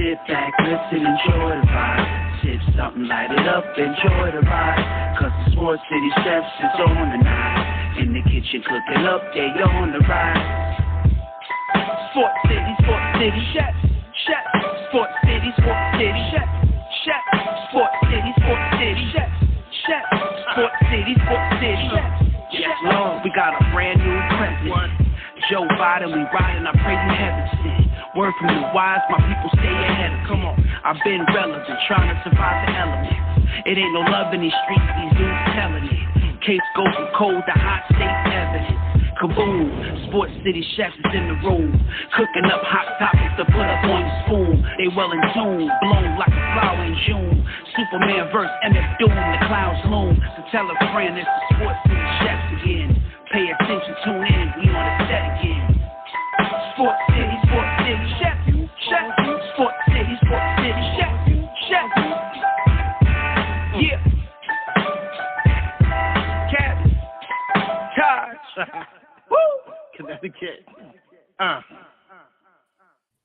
sit back, listen, enjoy the vibe. Sip something, light it up, enjoy the ride. Cause the Sports City Chefs is on tonight. In the kitchen cooking up, they on the ride. Sports City Chefs, Chefs. Sports City Chefs, Chefs. Sports City Chefs, Chefs. Sports City Chefs. Yes, Lord, we got a brand new president. Joe Biden, we riding, I pray you heaven sent. Word from the wise, my people stay ahead of. Come on, I've been relevant, trying to survive the elements. It ain't no love in these streets, these dudes telling it. Case go from cold to hot, safe evidence. Kaboom, Sports City Chefs is in the room. Cooking up hot topics to put up on your spoon. They well in tune, blown like a flower in June. Superman verse MF Doom, the clouds loom. So tell a friend it's the Sports City Chefs again. Pay attention, tune in, we on the set again. Sports City Chefs, Chefs. Sports City Chefs, Chefs. Yeah. Cabin. Taj. Woo! Connecticut.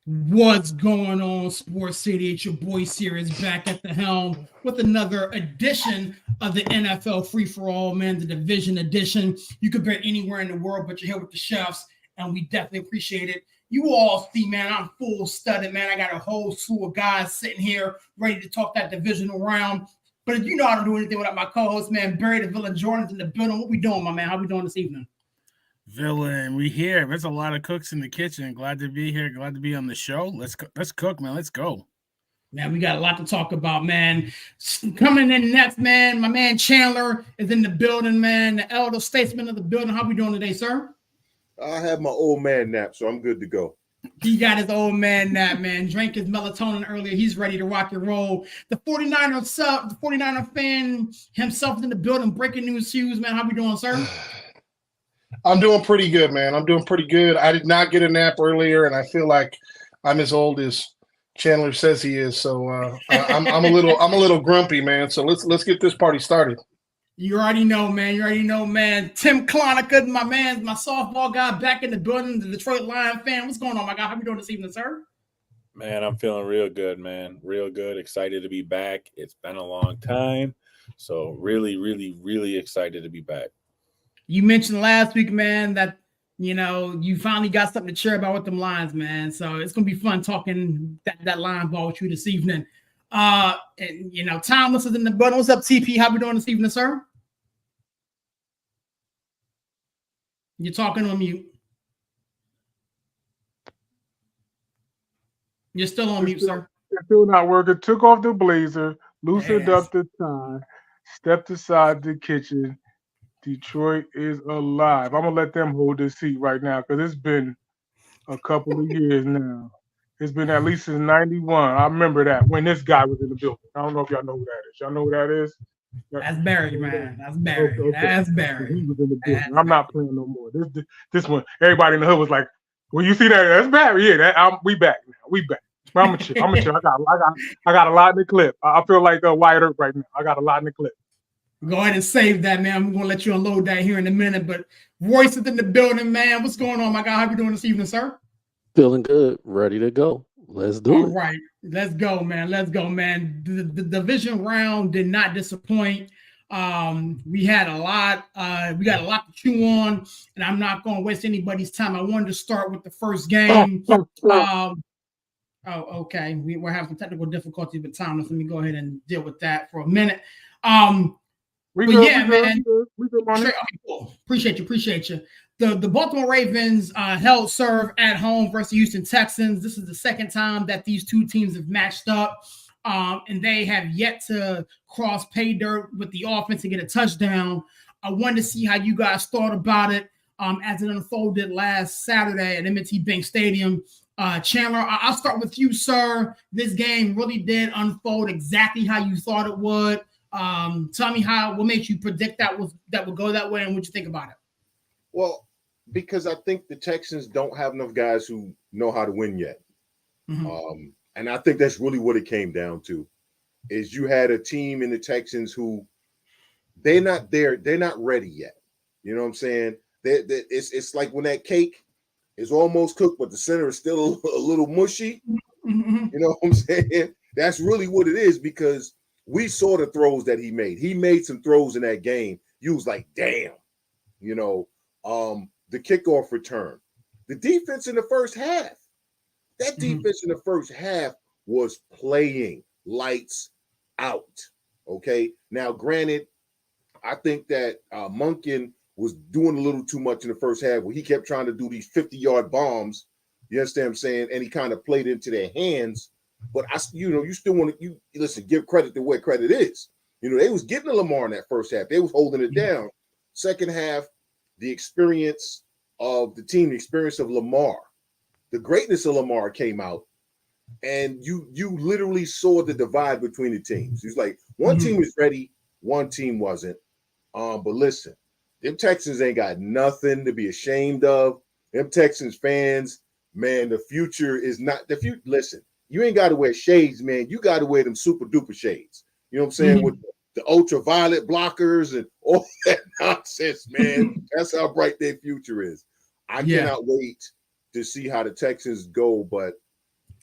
What's going on, Sports City? It's your boy Sirius back at the helm with another edition of the NFL Free for All, man, the division edition. You could bet anywhere in the world, but you're here with the Chefs, and we definitely appreciate it. You all see, man, I'm full studded, man. I got a whole slew of guys sitting here ready to talk that divisional round. But if you know I don't do anything without my co-host, man, Barry the Villain Jordan's in the building. What we doing, my man? How we doing this evening? Villain, we here. There's a lot of cooks in the kitchen. Glad to be here. Glad to be on the show. Let's cook, man. Let's go. Man, we got a lot to talk about, man. Coming in next, man, my man Chandler is in the building, man. The elder statesman of the building. How we doing today, sir? I have my old man nap, so I'm good to go. He got his old man nap, man. Drank his melatonin earlier. He's ready to rock and roll. The 49er fan himself in the building. Breaking news Hughes, man. How we doing, sir? I'm doing pretty good, man. I'm doing pretty good. I did not get a nap earlier, and I feel like I'm as old as Chandler says he is. So I'm a little grumpy, man. So let's get this party started. You already know, man. Tim Clonica, my man, my softball guy, back in the building. The Detroit Lion fan. What's going on, my guy? How you doing this evening, sir? Man, I'm feeling real good, man. Real good. Excited to be back. It's been a long time, so really, really, really excited to be back. You mentioned last week, man, that, you know, you finally got something to cheer about with them Lions, man. So it's going to be fun talking that Lion ball with you this evening. And, you know, Thomas is in the building. What's up, TP? How we doing this evening, sir? You're talking on mute. You're still on mute, sir. It's still not working. Took off the blazer, loosened up the tie, stepped aside the kitchen. Detroit is alive. I'm going to let them hold this seat right now because it's been a couple of years now. It's been at least since 91. I remember that when this guy was in the building. I don't know if y'all know who that is. Y'all know who that is? That's Barry, man. That's Barry. Okay. That's Barry. He was in the building. I'm not playing no more. This one, everybody in the hood was like, when you see that, that's Barry. Yeah, we back now. We back. I'm going to chill. I got a lot in the clip. I feel like Wyatt Earp right now. I got a lot in the clip. Go ahead and save that, man. I'm going to let you unload that here in a minute. But Royce is in the building, man. What's going on, my guy? How you doing this evening, sir? Feeling good. Ready to go. Let's do it. All right. Let's go, man. The division round did not disappoint. We had a lot. We got a lot to chew on, and I'm not going to waste anybody's time. I wanted to start with the first game. Okay. We're having some technical difficulties with time. Let me go ahead and deal with that for a minute. Man. Okay, cool. Appreciate you. The Baltimore Ravens held serve at home versus the Houston Texans. This is the second time that these two teams have matched up, and they have yet to cross pay dirt with the offense and get a touchdown. I wanted to see how you guys thought about it as it unfolded last Saturday at M&T Bank Stadium. Chandler, I'll start with you, sir. This game really did unfold exactly how you thought it would. Tell me what makes you predict that would go that way, and what you think about it. Well, because I think the Texans don't have enough guys who know how to win yet. Mm-hmm. And I think that's really what it came down to, is you had a team in the Texans who they're not there. They're not ready yet. You know what I'm saying? It's like when that cake is almost cooked, but the center is still a little mushy. Mm-hmm. You know what I'm saying? That's really what it is, because we saw the throws that he made. He made some throws in that game. You was like, damn. You know, the kickoff return. The defense in the first half. That defense in the first half was playing lights out. Okay. Now, granted, I think that Monken was doing a little too much in the first half where he kept trying to do these 50-yard bombs. You understand what I'm saying? And he kind of played into their hands. But you still want to listen, give credit to where credit is. You know, they was getting to Lamar in that first half. They was holding it down. Second half, the experience of the team, the experience of Lamar, the greatness of Lamar came out. And you literally saw the divide between the teams. It's like one team was ready, one team wasn't. But listen, them Texans ain't got nothing to be ashamed of. Them Texans fans, man, the future is not the future. Listen, you ain't got to wear shades, man. You got to wear them super duper shades. You know what I'm saying? With the ultraviolet blockers and all that nonsense, man. That's how bright their future is. I cannot wait to see how the Texans go. But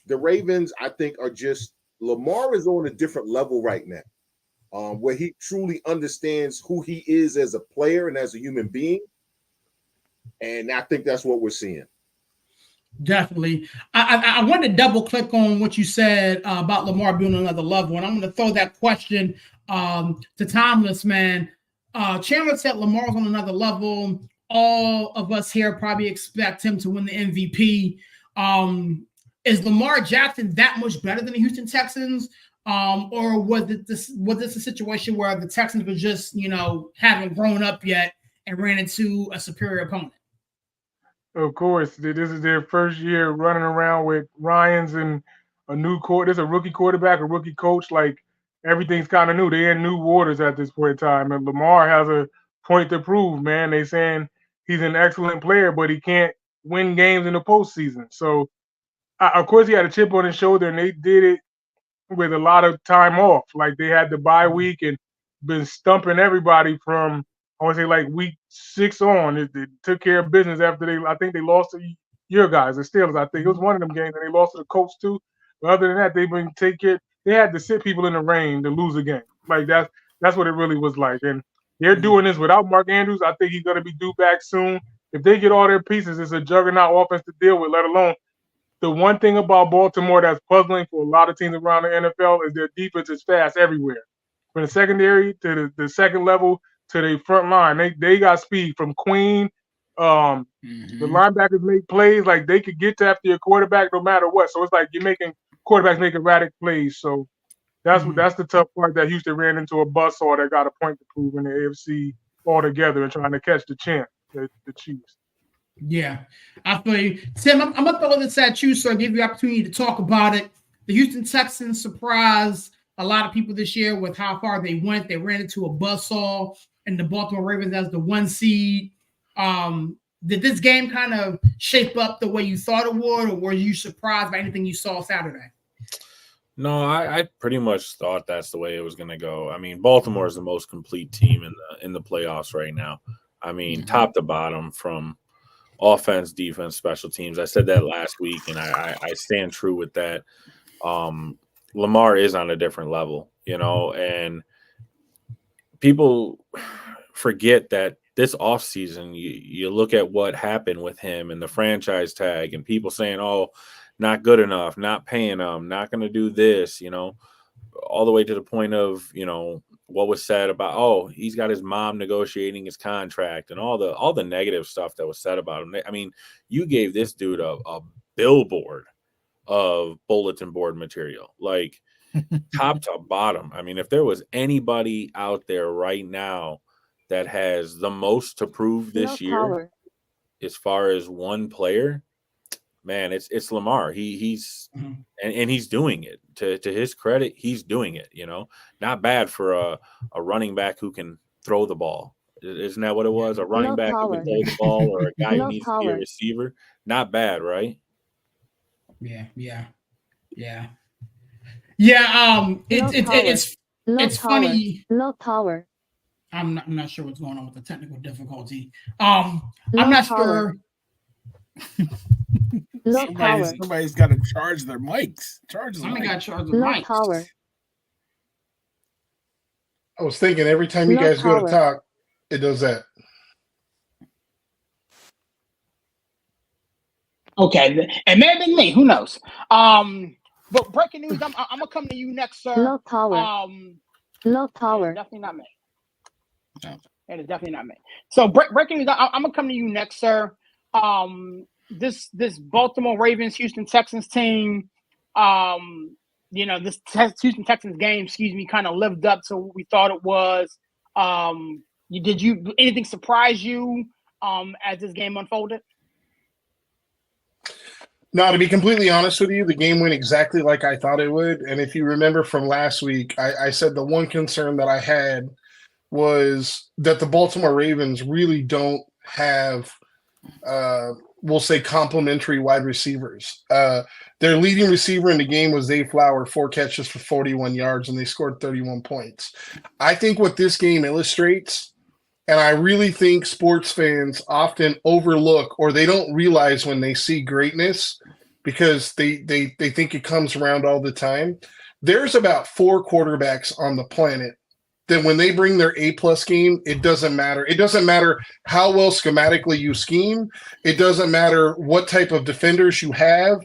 the Ravens, I think, are just Lamar is on a different level right now, where he truly understands who he is as a player and as a human being. And I think that's what we're seeing. Definitely. I want to double click on what you said about Lamar being on another level. And I'm going to throw that question to Timeless, man. Chandler said Lamar's on another level. All of us here probably expect him to win the MVP. Is Lamar Jackson that much better than the Houston Texans? Or was this a situation where the Texans were just, haven't grown up yet and ran into a superior opponent? Of course, this is their first year running around with Ryans and a new there's a rookie quarterback, a rookie coach. Like, everything's kind of new. They're in new waters at this point in time. And Lamar has a point to prove, man. They saying he's an excellent player, but he can't win games in the postseason. So, of course, he had a chip on his shoulder, and they did it with a lot of time off. Like, they had the bye week and been stumping everybody from, I want to say, like week 6 on. It took care of business after I think they lost to your guys, the Steelers. I think it was one of them games, and they lost to the Colts too. But other than that, they've been take care. They had to sit people in the rain to lose a game. Like, that's what it really was like. And they're doing this without Mark Andrews. I think he's going to be due back soon. If they get all their pieces, it's a juggernaut offense to deal with, let alone the one thing about Baltimore that's puzzling for a lot of teams around the NFL is their defense is fast everywhere. From the secondary to the second level to the front line, they got speed from Queen. The linebackers make plays like they could get to after your quarterback no matter what. So it's like you're making quarterbacks making erratic plays. So that's the tough part, that Houston ran into a buzzsaw that got a point to prove in the AFC altogether and trying to catch the champ, the Chiefs. Yeah, I feel you. Tim, I'm going to throw this at you, so I'll give you the opportunity to talk about it. The Houston Texans surprised a lot of people this year with how far they went. They ran into a buzzsaw and the Baltimore Ravens as the 1 seed. Did this game kind of shape up the way you thought it would, or were you surprised by anything you saw Saturday? No, I pretty much thought that's the way it was going to go. I mean, Baltimore is the most complete team in the playoffs right now. I mean, top to bottom, from offense, defense, special teams. I said that last week, and I stand true with that. Lamar is on a different level, and people forget that this offseason, you look at what happened with him and the franchise tag, and people saying, oh, not good enough, not paying him, not going to do this, all the way to the point of, what was said about, oh, he's got his mom negotiating his contract and all the negative stuff that was said about him. I mean, you gave this dude a billboard of bulletin board material, like top to bottom. I mean, if there was anybody out there right now that has the most to prove this year, as far as one player, man, it's Lamar. He's and he's doing it. To his credit, he's doing it. Not bad for a running back who can throw the ball. Isn't that what it was? A running back who can throw the ball, or a guy who needs to be a receiver. Not bad, right? Yeah. It's funny. No power. I'm not sure what's going on with the technical difficulty. I'm not sure. No power. Somebody's got to charge their mics. Somebody got to charge the mics. Power. I was thinking every time you guys go to talk, it does that. Okay, it may have been me. Who knows? But breaking news, I'm gonna come to you next, sir. No power. No power. Definitely not me. It is definitely not me. So breaking news, I'm gonna come to you next, sir. This Baltimore Ravens Houston Texans team, this Houston Texans game, kind of lived up to what we thought it was. Did anything surprise you as this game unfolded? No, to be completely honest with you, the game went exactly like I thought it would. And if you remember from last week, I said the one concern that I had was that the Baltimore Ravens really don't have, we'll say, complementary wide receivers. Their leading receiver in the game was Zay Flower, 4 catches for 41 yards, and they scored 31 points. I think what this game illustrates, and I really think sports fans often overlook or they don't realize when they see greatness because they think it comes around all the time. There's about 4 quarterbacks on the planet that when they bring their A-plus game, it doesn't matter. It doesn't matter how well schematically you scheme. It doesn't matter what type of defenders you have.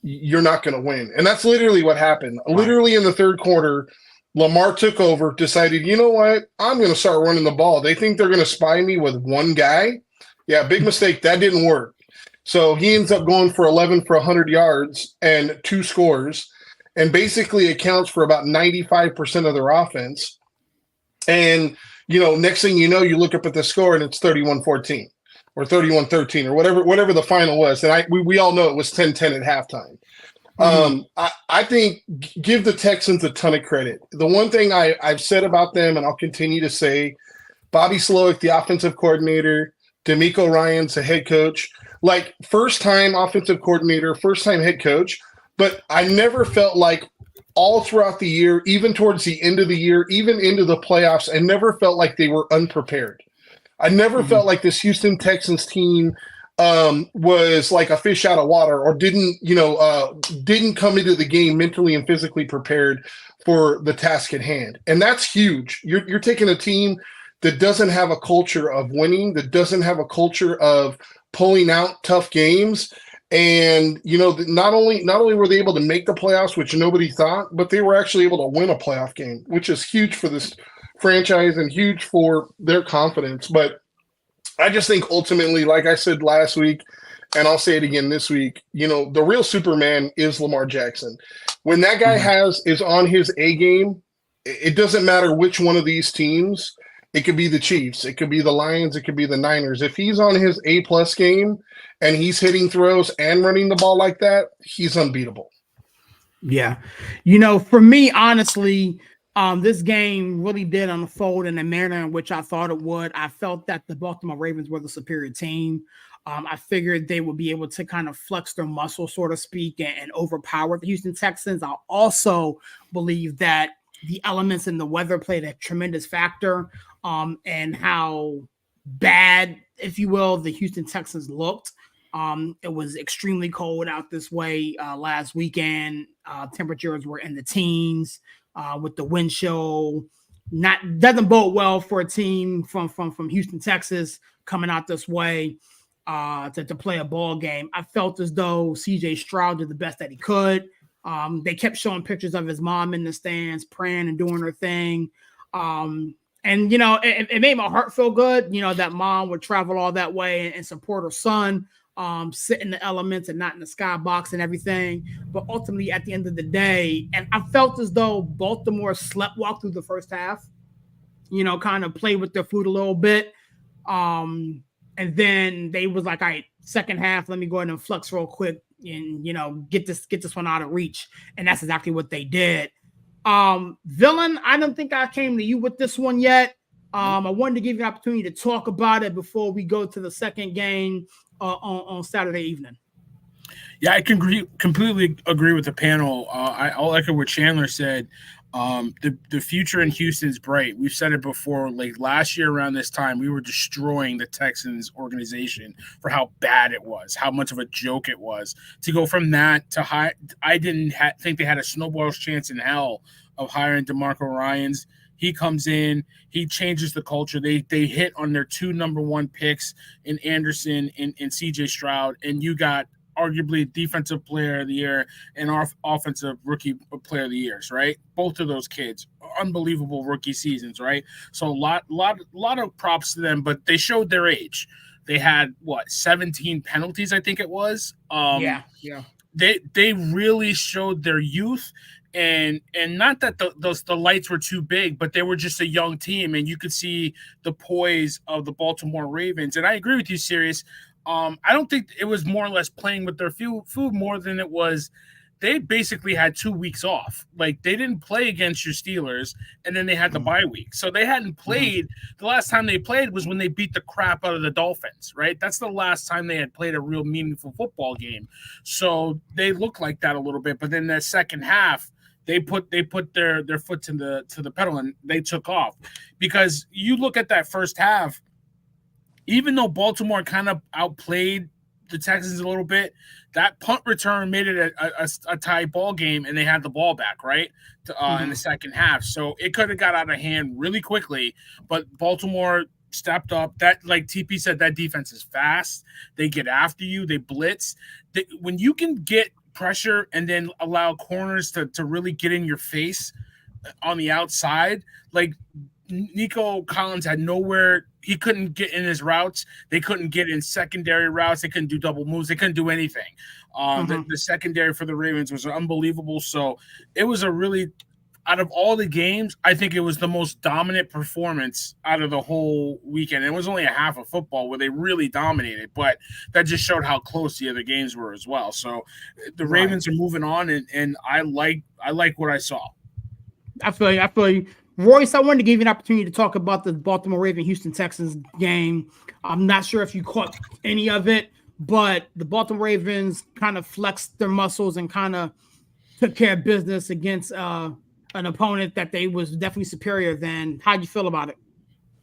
You're not going to win. And that's literally what happened. Wow. Literally in the third quarter, Lamar took over, decided, you know what? I'm going to start running the ball. They think they're going to spy me with one guy. Yeah, big mistake. That didn't work. So he ends up going for 11 for 100 yards and 2 scores, and basically accounts for about 95% of their offense. And, next thing you know, you look up at the score and it's 31-14 or 31-13 or whatever the final was. And we all know it was 10-10 at halftime. I think give the Texans a ton of credit. The one thing I've said about them, and I'll continue to say, Bobby Slowick, the offensive coordinator, D'Amico Ryans, the head coach, like first-time offensive coordinator, first-time head coach, but I never felt like all throughout the year, even towards the end of the year, even into the playoffs, I never felt like they were unprepared. I never felt like this Houston Texans team was like a fish out of water or didn't come into the game mentally and physically prepared for the task at hand. And that's huge. You're taking a team that doesn't have a culture of winning, that doesn't have a culture of pulling out tough games. And, not only were they able to make the playoffs, which nobody thought, but they were actually able to win a playoff game, which is huge for this franchise and huge for their confidence. But I just think ultimately, like I said last week, and I'll say it again this week, the real Superman is Lamar Jackson. When that guy is on his A game, it doesn't matter which one of these teams. It could be the Chiefs. It could be the Lions. It could be the Niners. If he's on his A-plus game and he's hitting throws and running the ball like that, he's unbeatable. Yeah. For me, honestly, this game really did unfold in the manner in which I thought it would. I felt that the Baltimore Ravens were the superior team. I figured they would be able to kind of flex their muscle, so to speak, and overpower the Houston Texans. I also believe that the elements in the weather played a tremendous factor, and how bad, if you will, the Houston Texans looked. It was extremely cold out this way last weekend. Temperatures were in the teens. With the wind chill, doesn't bode well for a team from Houston, Texas, coming out this way to play a ball game. I felt as though CJ Stroud did the best that he could. They kept showing pictures of his mom in the stands, praying and doing her thing. And it made my heart feel good. That mom would travel all that way and support her son. Sit in the elements and not in the skybox and everything. But ultimately, at the end of the day, and I felt as though Baltimore sleptwalked through the first half, kind of played with their food a little bit. And then they was like, all right, second half, let me go ahead and flex real quick and, get this one out of reach. And that's exactly what they did. Villain, I don't think I came to you with this one yet. I wanted to give you an opportunity to talk about it before we go to the second game on Saturday evening. Yeah, I can completely agree with the panel. I'll echo what Chandler said. The future in Houston's bright. We've said it before. Like last year around this time, we were destroying the Texans organization for how bad it was, how much of a joke it was. To go from that to high, I didn't think they had a snowball's chance in hell of hiring DeMarco Ryans. He comes in, he changes the culture. They hit on their 2 number 1 picks in Anderson and CJ Stroud, and you got arguably defensive player of the year and our offensive rookie player of the years, right? Both of those kids, unbelievable rookie seasons, right? So a lot of props to them, but they showed their age. They had 17 penalties, I think it was. Yeah. They really showed their youth. And not that the lights were too big, but they were just a young team, and you could see the poise of the Baltimore Ravens. And I agree with you, Sirius. I don't think it was more or less playing with their food more than it was. They basically had 2 weeks off. Like they didn't play against your Steelers, and then they had the bye week. So they hadn't played. The last time they played was when they beat the crap out of the Dolphins, right? That's the last time they had played a real meaningful football game. So they looked like that a little bit. But then that second half, they put their foot to the pedal and they took off. Because you look at that first half, even though Baltimore kind of outplayed the Texans a little bit, that punt return made it a tie ball game, and they had the ball back, right, in the second half. So it could have got out of hand really quickly, but Baltimore stepped up. That, like TP said, that defense is fast. They get after you. They blitz. When you can get pressure and then allow corners to really get in your face on the outside, like Nico Collins had nowhere. He couldn't get in his routes. They couldn't get in secondary routes. They couldn't do double moves. They couldn't do anything. The secondary for the Ravens was unbelievable. So it was a really, out of all the games, I think it was the most dominant performance out of the whole weekend. It was only a half of football where they really dominated, but that just showed how close the other games were as well. So the Ravens are moving on, and I like what I saw. I feel you. Royce, I wanted to give you an opportunity to talk about the Baltimore Ravens-Houston Texans game. I'm not sure if you caught any of it, but the Baltimore Ravens kind of flexed their muscles and kind of took care of business against an opponent that they was definitely superior than. How'd you feel about it?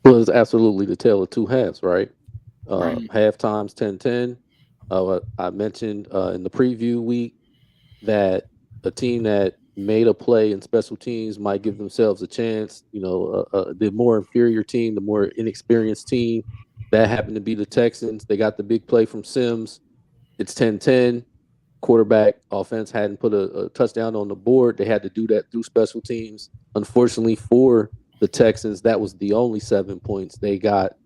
Well, it's absolutely the tale of two halves, right? Halftime's 10-10. I mentioned in the preview week that a team that made a play in special teams might give themselves a chance. The more inferior team, the more inexperienced team, that happened to be the Texans. They got the big play from Sims. It's 10-10. Quarterback offense hadn't put a touchdown on the board. They had to do that through special teams. Unfortunately for the Texans, that was the only 7 points they got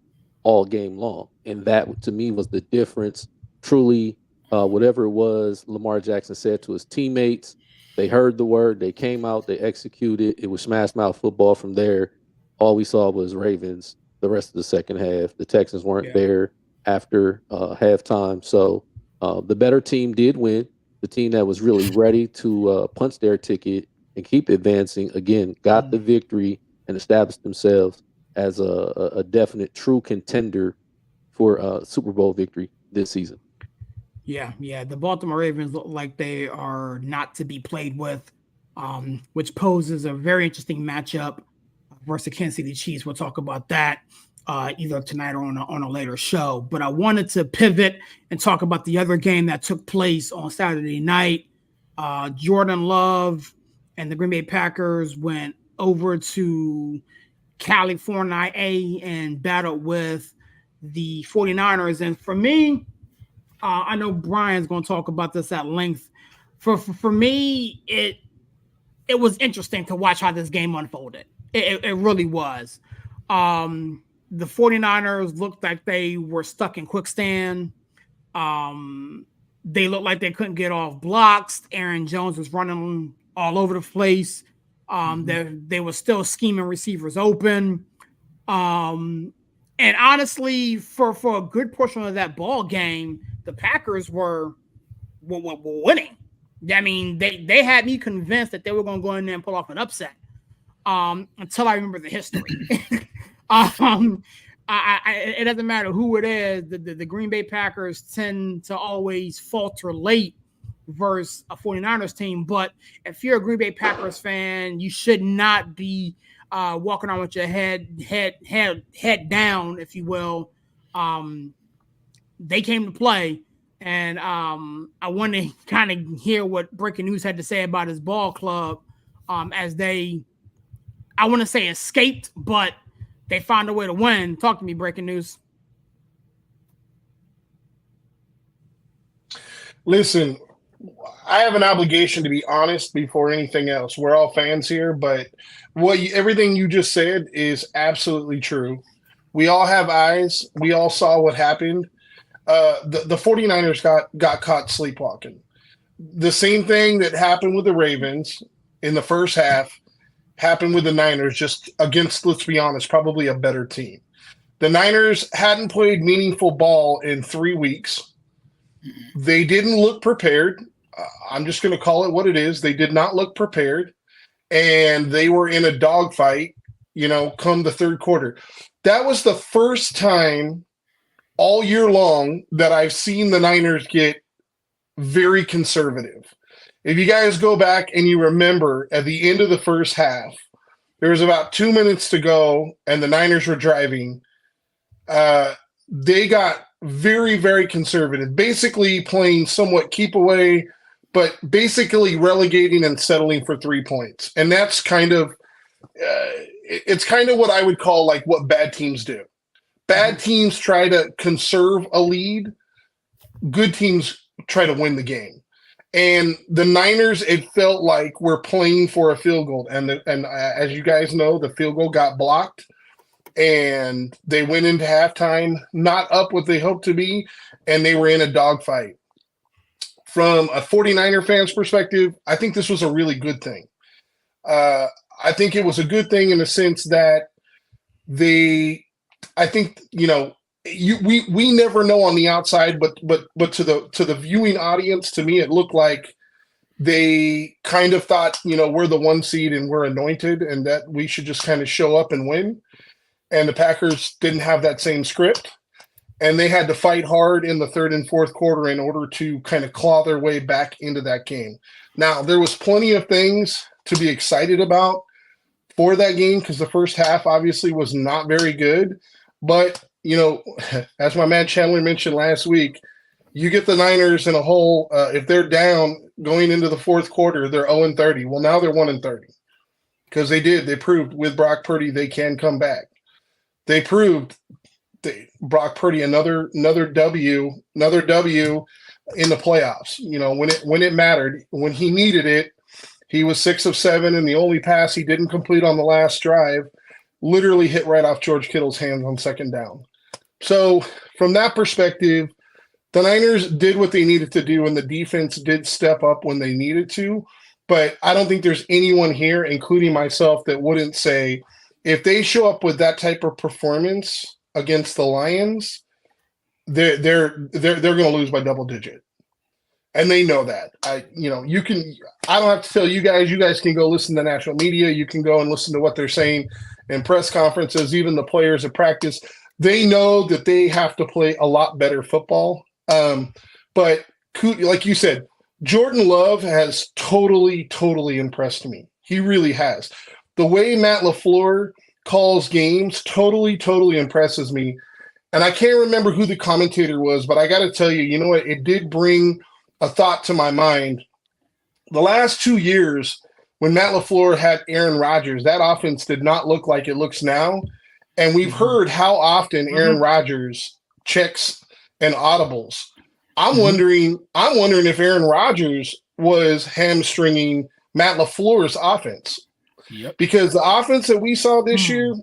all game long. And that, to me, was the difference. Truly, whatever it was Lamar Jackson said to his teammates, they heard the word, they came out, they executed. It was smash mouth football from there. All we saw was Ravens the rest of the second half. The Texans weren't there after halftime. So the better team did win. The team that was really ready to punch their ticket and keep advancing, again, got the victory and established themselves as a definite true contender for a Super Bowl victory this season. Yeah. The Baltimore Ravens look like they are not to be played with, which poses a very interesting matchup versus the Kansas City Chiefs. We'll talk about that either tonight or on a later show. But I wanted to pivot and talk about the other game that took place on Saturday night. Jordan Love and the Green Bay Packers went over to California and battled with the 49ers. And for me, I know Brian's going to talk about this at length. For me, it was interesting to watch how this game unfolded. It really was. The 49ers looked like they were stuck in quicksand. They looked like they couldn't get off blocks. Aaron Jones was running all over the place. They were still scheming receivers open. And honestly, for a good portion of that ball game, the Packers were winning. I mean, they had me convinced that they were going to go in there and pull off an upset until I remember the history. It doesn't matter who it is. The Green Bay Packers tend to always falter late versus a 49ers team. But if you're a Green Bay Packers fan, you should not be walking on with your head down, if you will. They came to play, and I want to kind of hear what Breaking News had to say about his ball club as they, I want to say, escaped, but they found a way to win. Talk to me, Breaking News. Listen, I have an obligation to be honest before anything else. We're all fans here, but everything you just said is absolutely true. We all have eyes. We all saw what happened. The 49ers got caught sleepwalking. The same thing that happened with the Ravens in the first half happened with the Niners, just against, let's be honest, probably a better team. The Niners hadn't played meaningful ball in 3 weeks. They didn't look prepared. I'm just going to call it what it is. They did not look prepared, and they were in a dogfight, come the third quarter. That was the first time all year long that I've seen the Niners get very conservative. If you guys go back and you remember at the end of the first half, there was about 2 minutes to go and the Niners were driving. They got very, very conservative, basically playing somewhat keep away, but basically relegating and settling for 3 points. And that's kind of, it's kind of what I would call like what bad teams do. Bad teams try to conserve a lead. Good teams try to win the game. And the Niners, it felt like we're playing for a field goal. And as you guys know, the field goal got blocked. And they went into halftime not up what they hoped to be, and they were in a dogfight. From a 49er fan's perspective, I think this was a really good thing. I think it was a good thing in the sense that we never know on the outside, but to the viewing audience, to me, it looked like they kind of thought, we're the 1 seed and we're anointed and that we should just kind of show up and win. And the Packers didn't have that same script, and they had to fight hard in the third and fourth quarter in order to kind of claw their way back into that game. Now, there was plenty of things to be excited about for that game because the first half obviously was not very good. But, as my man Chandler mentioned last week, you get the Niners in a hole. If they're down going into the fourth quarter, they're 0-30. Well, now they're 1-30 because they proved with Brock Purdy they can come back. They proved Brock Purdy another W in the playoffs. When it mattered, when he needed it, he was 6 of 7, and the only pass he didn't complete on the last drive literally hit right off George Kittle's hands on second down. So from that perspective, the Niners did what they needed to do, and the defense did step up when they needed to. But I don't think there's anyone here, including myself, that wouldn't say, if they show up with that type of performance against the Lions, they're going to lose by double digit, and they know that. I don't have to tell you guys. You guys can go listen to national media. You can go and listen to what they're saying in press conferences. Even the players at practice, they know that they have to play a lot better football. But like you said, Jordan Love has totally impressed me. He really has. The way Matt LaFleur calls games totally impresses me. And I can't remember who the commentator was, but I got to tell you, you know what? It did bring a thought to my mind. The last 2 years, when Matt LaFleur had Aaron Rodgers, that offense did not look like it looks now. And we've heard how often Aaron Rodgers checks and audibles. I'm wondering if Aaron Rodgers was hamstringing Matt LaFleur's offense. Yep. Because the offense that we saw this year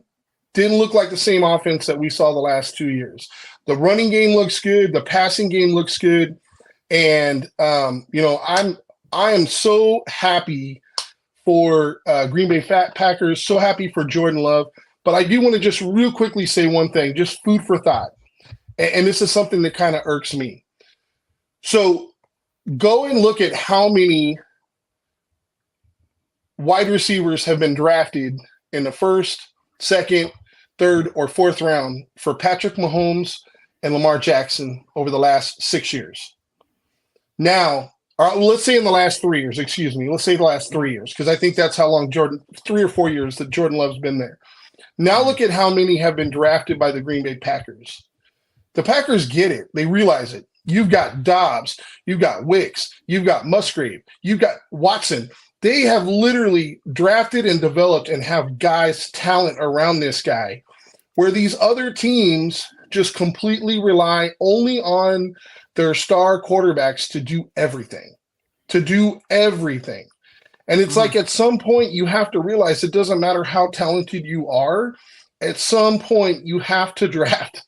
didn't look like the same offense that we saw the last 2 years. The running game looks good. The passing game looks good. And, I am so happy for Green Bay Packers, so happy for Jordan Love. But I do want to just real quickly say one thing, just food for thought. And this is something that kind of irks me. So go and look at how many wide receivers have been drafted in the first, second, third, or fourth round for Patrick Mahomes and Lamar Jackson over the last 6 years. Now, Let's say in the last 3 years, excuse me. Let's say the last 3 years, because I think that's how long 3 or 4 years that Jordan Love's been there. Now look at how many have been drafted by the Green Bay Packers. The Packers get it. They realize it. You've got Dobbs. You've got Wicks. You've got Musgrave. You've got Watson. They have literally drafted and developed and have guys' talent around this guy, where these other teams just completely rely only on their star quarterbacks to do everything. And it's like at some point you have to realize it doesn't matter how talented you are. At some point you have to draft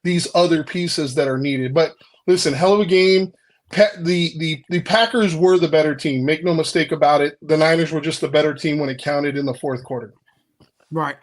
these other pieces that are needed. But listen, hell of a game. The Packers were the better team. Make no mistake about it. The Niners were just the better team when it counted in the fourth quarter. Right.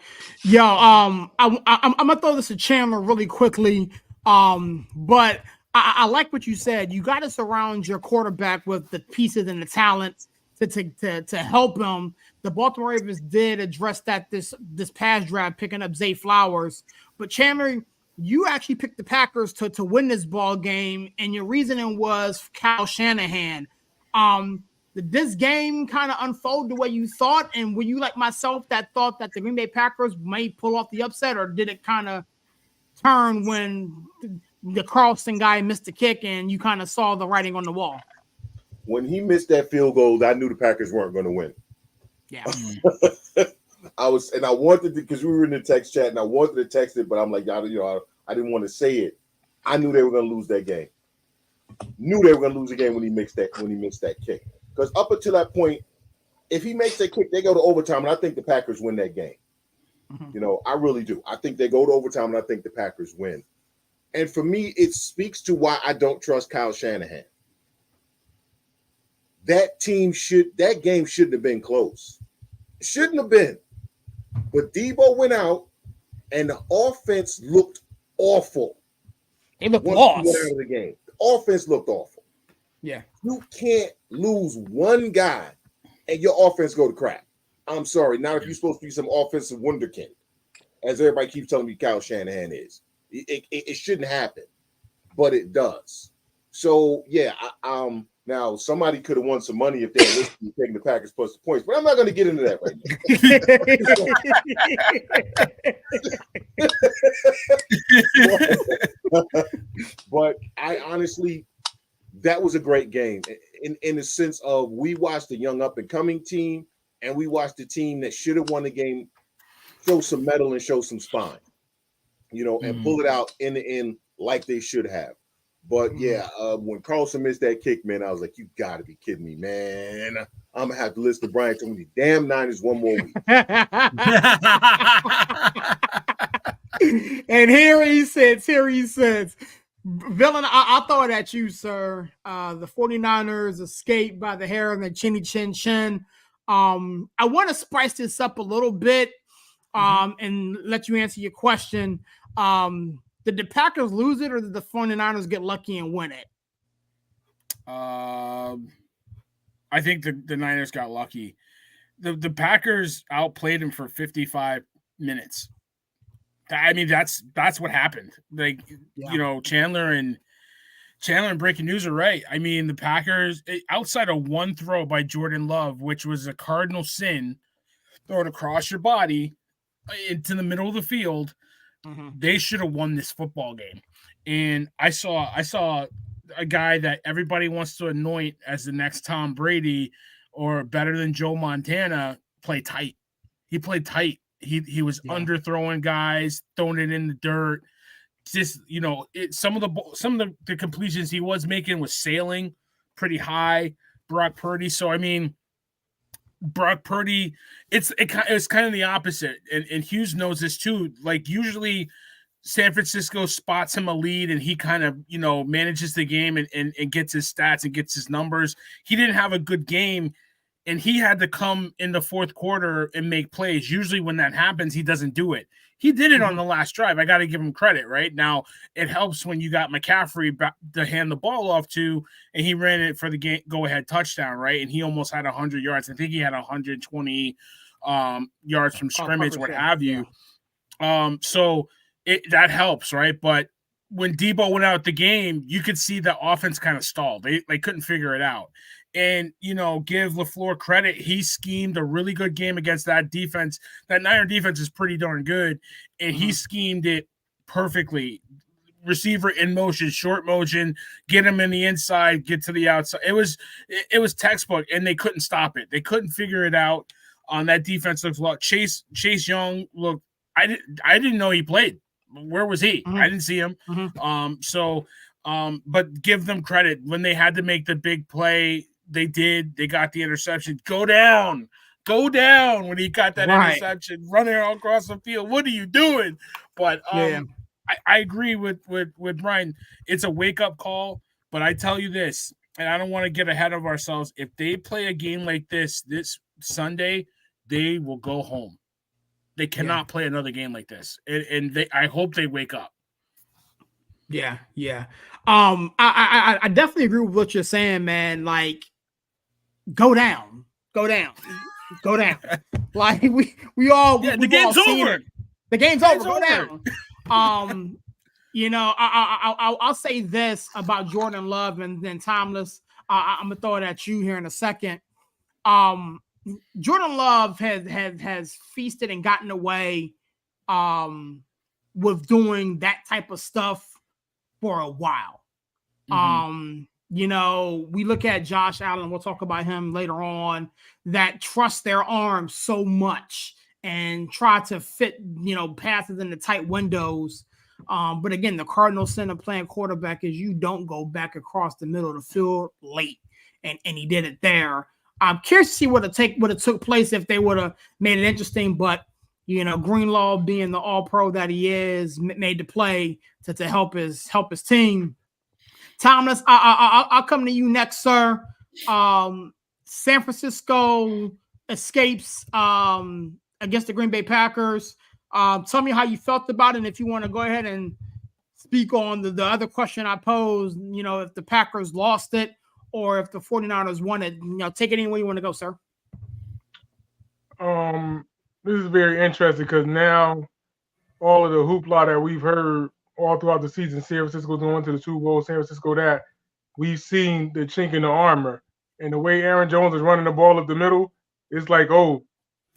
Yo, I'm gonna throw this to Chandler really quickly. But I like what you said. You got to surround your quarterback with the pieces and the talent to help him. The Baltimore Ravens did address that this past draft, picking up Zay Flowers. But Chandler, you actually picked the Packers to win this ball game, and your reasoning was Kyle Shanahan. Did this game kind of unfold the way you thought? And were you like myself that thought that the Green Bay Packers might pull off the upset, or did it kind of turn when the Carlson guy missed the kick and you kind of saw the writing on the wall? When he missed that field goal, I knew the Packers weren't going to win. Yeah. I wanted to, because we were in the text chat, and I wanted to text it, but I'm like, I didn't want to say it. I knew they were going to lose that game. Knew they were going to lose the game when he missed that kick. Because up until that point, if he makes that kick, they go to overtime, and I think the Packers win that game. Mm-hmm. I really do. I think they go to overtime, and I think the Packers win. And for me, it speaks to why I don't trust Kyle Shanahan. That game shouldn't have been close. It shouldn't have been. But Debo went out, and the offense looked awful. They looked lost. Went out of the game. The offense looked awful. Yeah. You can't lose one guy and your offense go to crap. I'm sorry. Not if you're supposed to be some offensive wunderkind, as everybody keeps telling me Kyle Shanahan is. It shouldn't happen, but it does. So, yeah, now somebody could have won some money if they had listened to taking the Packers plus the points, but I'm not going to get into that right now. But I honestly, that was a great game in the sense of we watched a young up-and-coming team, and we watched a team that should have won the game show some mettle and show some spine, and pull it out in the end like they should have. But yeah, when Carlson missed that kick, man, I was like, you got to be kidding me, man. I'm going to have to listen to Brian telling me, damn Niners one more week. And here he sits. Villain, I'll throw it at you, sir. The 49ers escaped by the hair of the chinny chin chin. I want to spice this up a little bit and let you answer your question. Did the Packers lose it, or did the 49ers get lucky and win it? I think the Niners got lucky. The Packers outplayed them for 55 minutes. I mean, that's what happened. Like, Chandler and Breaking News are right. I mean, the Packers, outside of one throw by Jordan Love, which was a cardinal sin, throw it across your body into the middle of the field, they should have won this football game. And I saw a guy that everybody wants to anoint as the next Tom Brady or better than Joe Montana play tight. He played tight. He was underthrowing guys, throwing it in the dirt. Just, some of the completions he was making was sailing pretty high. Brock Purdy. So I mean, Brock Purdy, it's kind of the opposite, and Hughes knows this too. Like, usually San Francisco spots him a lead, and he kind of manages the game and gets his stats and gets his numbers. He didn't have a good game, and he had to come in the fourth quarter and make plays. Usually when that happens, he doesn't do it. He did it on the last drive. I got to give him credit, right? Now, it helps when you got McCaffrey to hand the ball off to, and he ran it for the go-ahead touchdown, right? And he almost had 100 yards. I think he had 120 yards from scrimmage, what have you. So that helps, right? But when Debo went out the game, you could see the offense kind of stalled. They couldn't figure it out. And, give LaFleur credit. He schemed a really good game against that defense. That Niner defense is pretty darn good, and he schemed it perfectly. Receiver in motion, short motion, get him in the inside, get to the outside. It was textbook, and they couldn't stop it. They couldn't figure it out. On that defense looks a lot. Chase Young looked. I didn't know he played. Where was he? I didn't see him. But give them credit when they had to make the big play. They did. They got the interception. Go down when he got that interception, running across the field. What are you doing? But I agree with Brian. It's a wake up call. But I tell you this, and I don't want to get ahead of ourselves. If they play a game like this Sunday, they will go home. They cannot play another game like this, and I hope they wake up. Yeah. I definitely agree with what you're saying, man. Like, go down. Like we all. Yeah, the game's over. The game's over. Go down. I'll say this about Jordan Love and then Timeless. I'm gonna throw it at you here in a second. Jordan Love has feasted and gotten away with doing that type of stuff for a while. We look at Josh Allen, we'll talk about him later on, that trust their arms so much and try to fit, passes in the tight windows. But again, the cardinal sin of playing quarterback is you don't go back across the middle of the field late. And he did it there. I'm curious to see what it took place if they would have made it interesting, but Greenlaw being the all-pro that he is, made the play to help his team. Thomas, I'll come to you next, sir. San Francisco escapes against the Green Bay Packers. Tell me how you felt about it, and if you want to go ahead and speak on the other question I posed, if the Packers lost it, or if the 49ers won it. Take it any way you want to go, sir. This is very interesting because now all of the hoopla that we've heard all throughout the season, San Francisco going to the Super Bowl, San Francisco that, we've seen the chink in the armor. And the way Aaron Jones is running the ball up the middle, it's like, oh,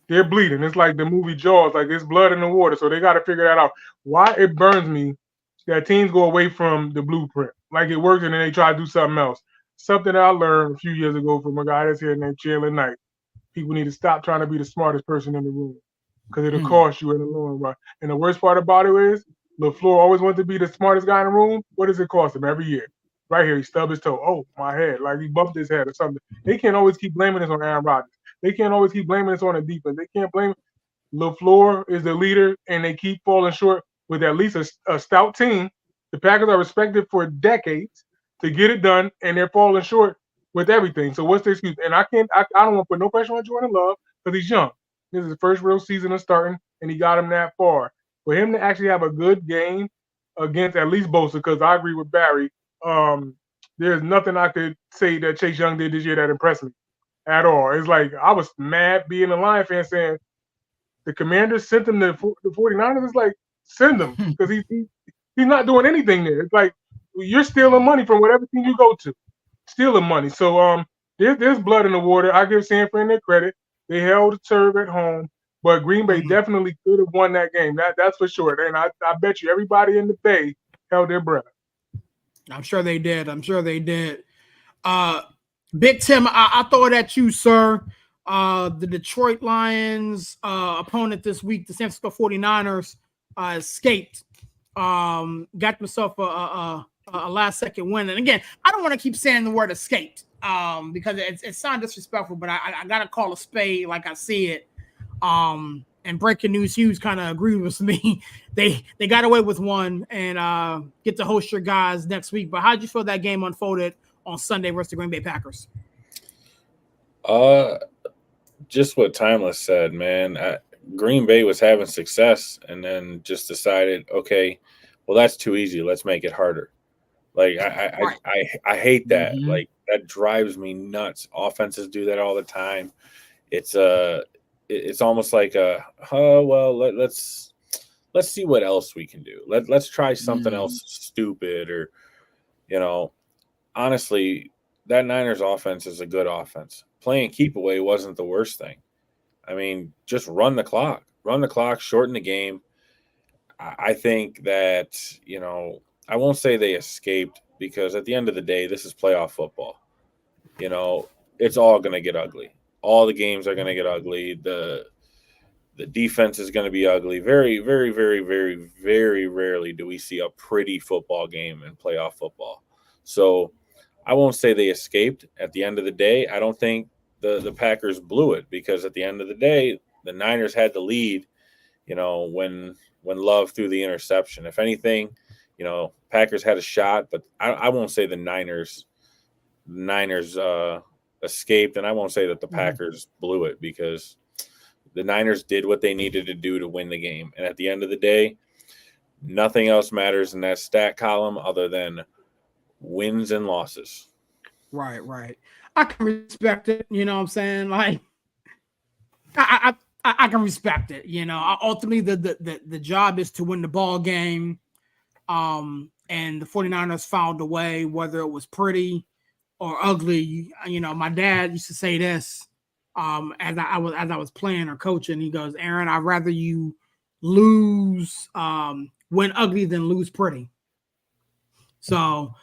they're bleeding. It's like the movie Jaws, like there's blood in the water. So they got to figure that out. Why it burns me that teams go away from the blueprint. Like it works and then they try to do something else. Something that I learned a few years ago from a guy that's here named Chandler Knight. People need to stop trying to be the smartest person in the room because it'll cost you in the long run. And the worst part about it is LaFleur always wanted to be the smartest guy in the room. What does it cost him every year? Right here, he stubbed his toe. Oh, my head. Like he bumped his head or something. They can't always keep blaming this on Aaron Rodgers. They can't always keep blaming this on the defense. They can't blame LaFleur is the leader, and they keep falling short with at least a stout team. The Packers are respected for decades to get it done, and they're falling short with everything. So what's the excuse? And I don't want to put no pressure on Jordan Love because he's young. This is his first real season of starting, and he got him that far. For him to actually have a good game against at least Bosa, because I agree with Barry, there's nothing I could say that Chase Young did this year that impressed me at all. It's like I was mad being a Lion fan saying the Commanders sent him to the 49ers. It's like, send him because he's not doing anything there. It's like, you're stealing money from whatever team you go to. Stealing money. So there's blood in the water. I give San Fran their credit. They held serve at home, but Green Bay definitely could have won that game. That's for sure. And I bet you everybody in the Bay held their breath. I'm sure they did. Big Tim, I throw it at you, sir. The Detroit Lions opponent this week, the San Francisco 49ers, escaped. Got themselves a last-second win. And again, I don't want to keep saying the word escaped because it sounds disrespectful, but I got to call a spade like I see it. And breaking news, Hughes kind of agreed with me. They got away with one and get to host your guys next week. But how'd you feel that game unfolded on Sunday versus the Green Bay Packers? Just what Timeless said, man. Green Bay was having success and then just decided, okay, well, that's too easy. Let's make it harder. Like I hate that. Mm-hmm. Like that drives me nuts. Offenses do that all the time. It's almost like let's let's see what else we can do. Let's try something else stupid, or honestly, that Niners offense is a good offense. Playing keep away wasn't the worst thing. I mean, just run the clock, shorten the game. I think that, I won't say they escaped, because at the end of the day, this is playoff football. It's all going to get ugly. All the games are going to get ugly. The defense is going to be ugly. Very, very, very, very, very rarely do we see a pretty football game in playoff football. So I won't say they escaped. At the end of the day, I don't think the Packers blew it, because at the end of the day, the Niners had the lead, when Love threw the interception. If anything, Packers had a shot, but I won't say the Niners escaped, and I won't say that the Packers blew it, because the Niners did what they needed to do to win the game. And at the end of the day, nothing else matters in that stat column other than wins and losses. Right. I can respect it. You know what I'm saying? Like, I can respect it. Ultimately the job is to win the ball game. And the 49ers found a way, whether it was pretty or ugly. My dad used to say this as I was playing or coaching. He goes, Aaron, I'd rather you lose win ugly than lose pretty. So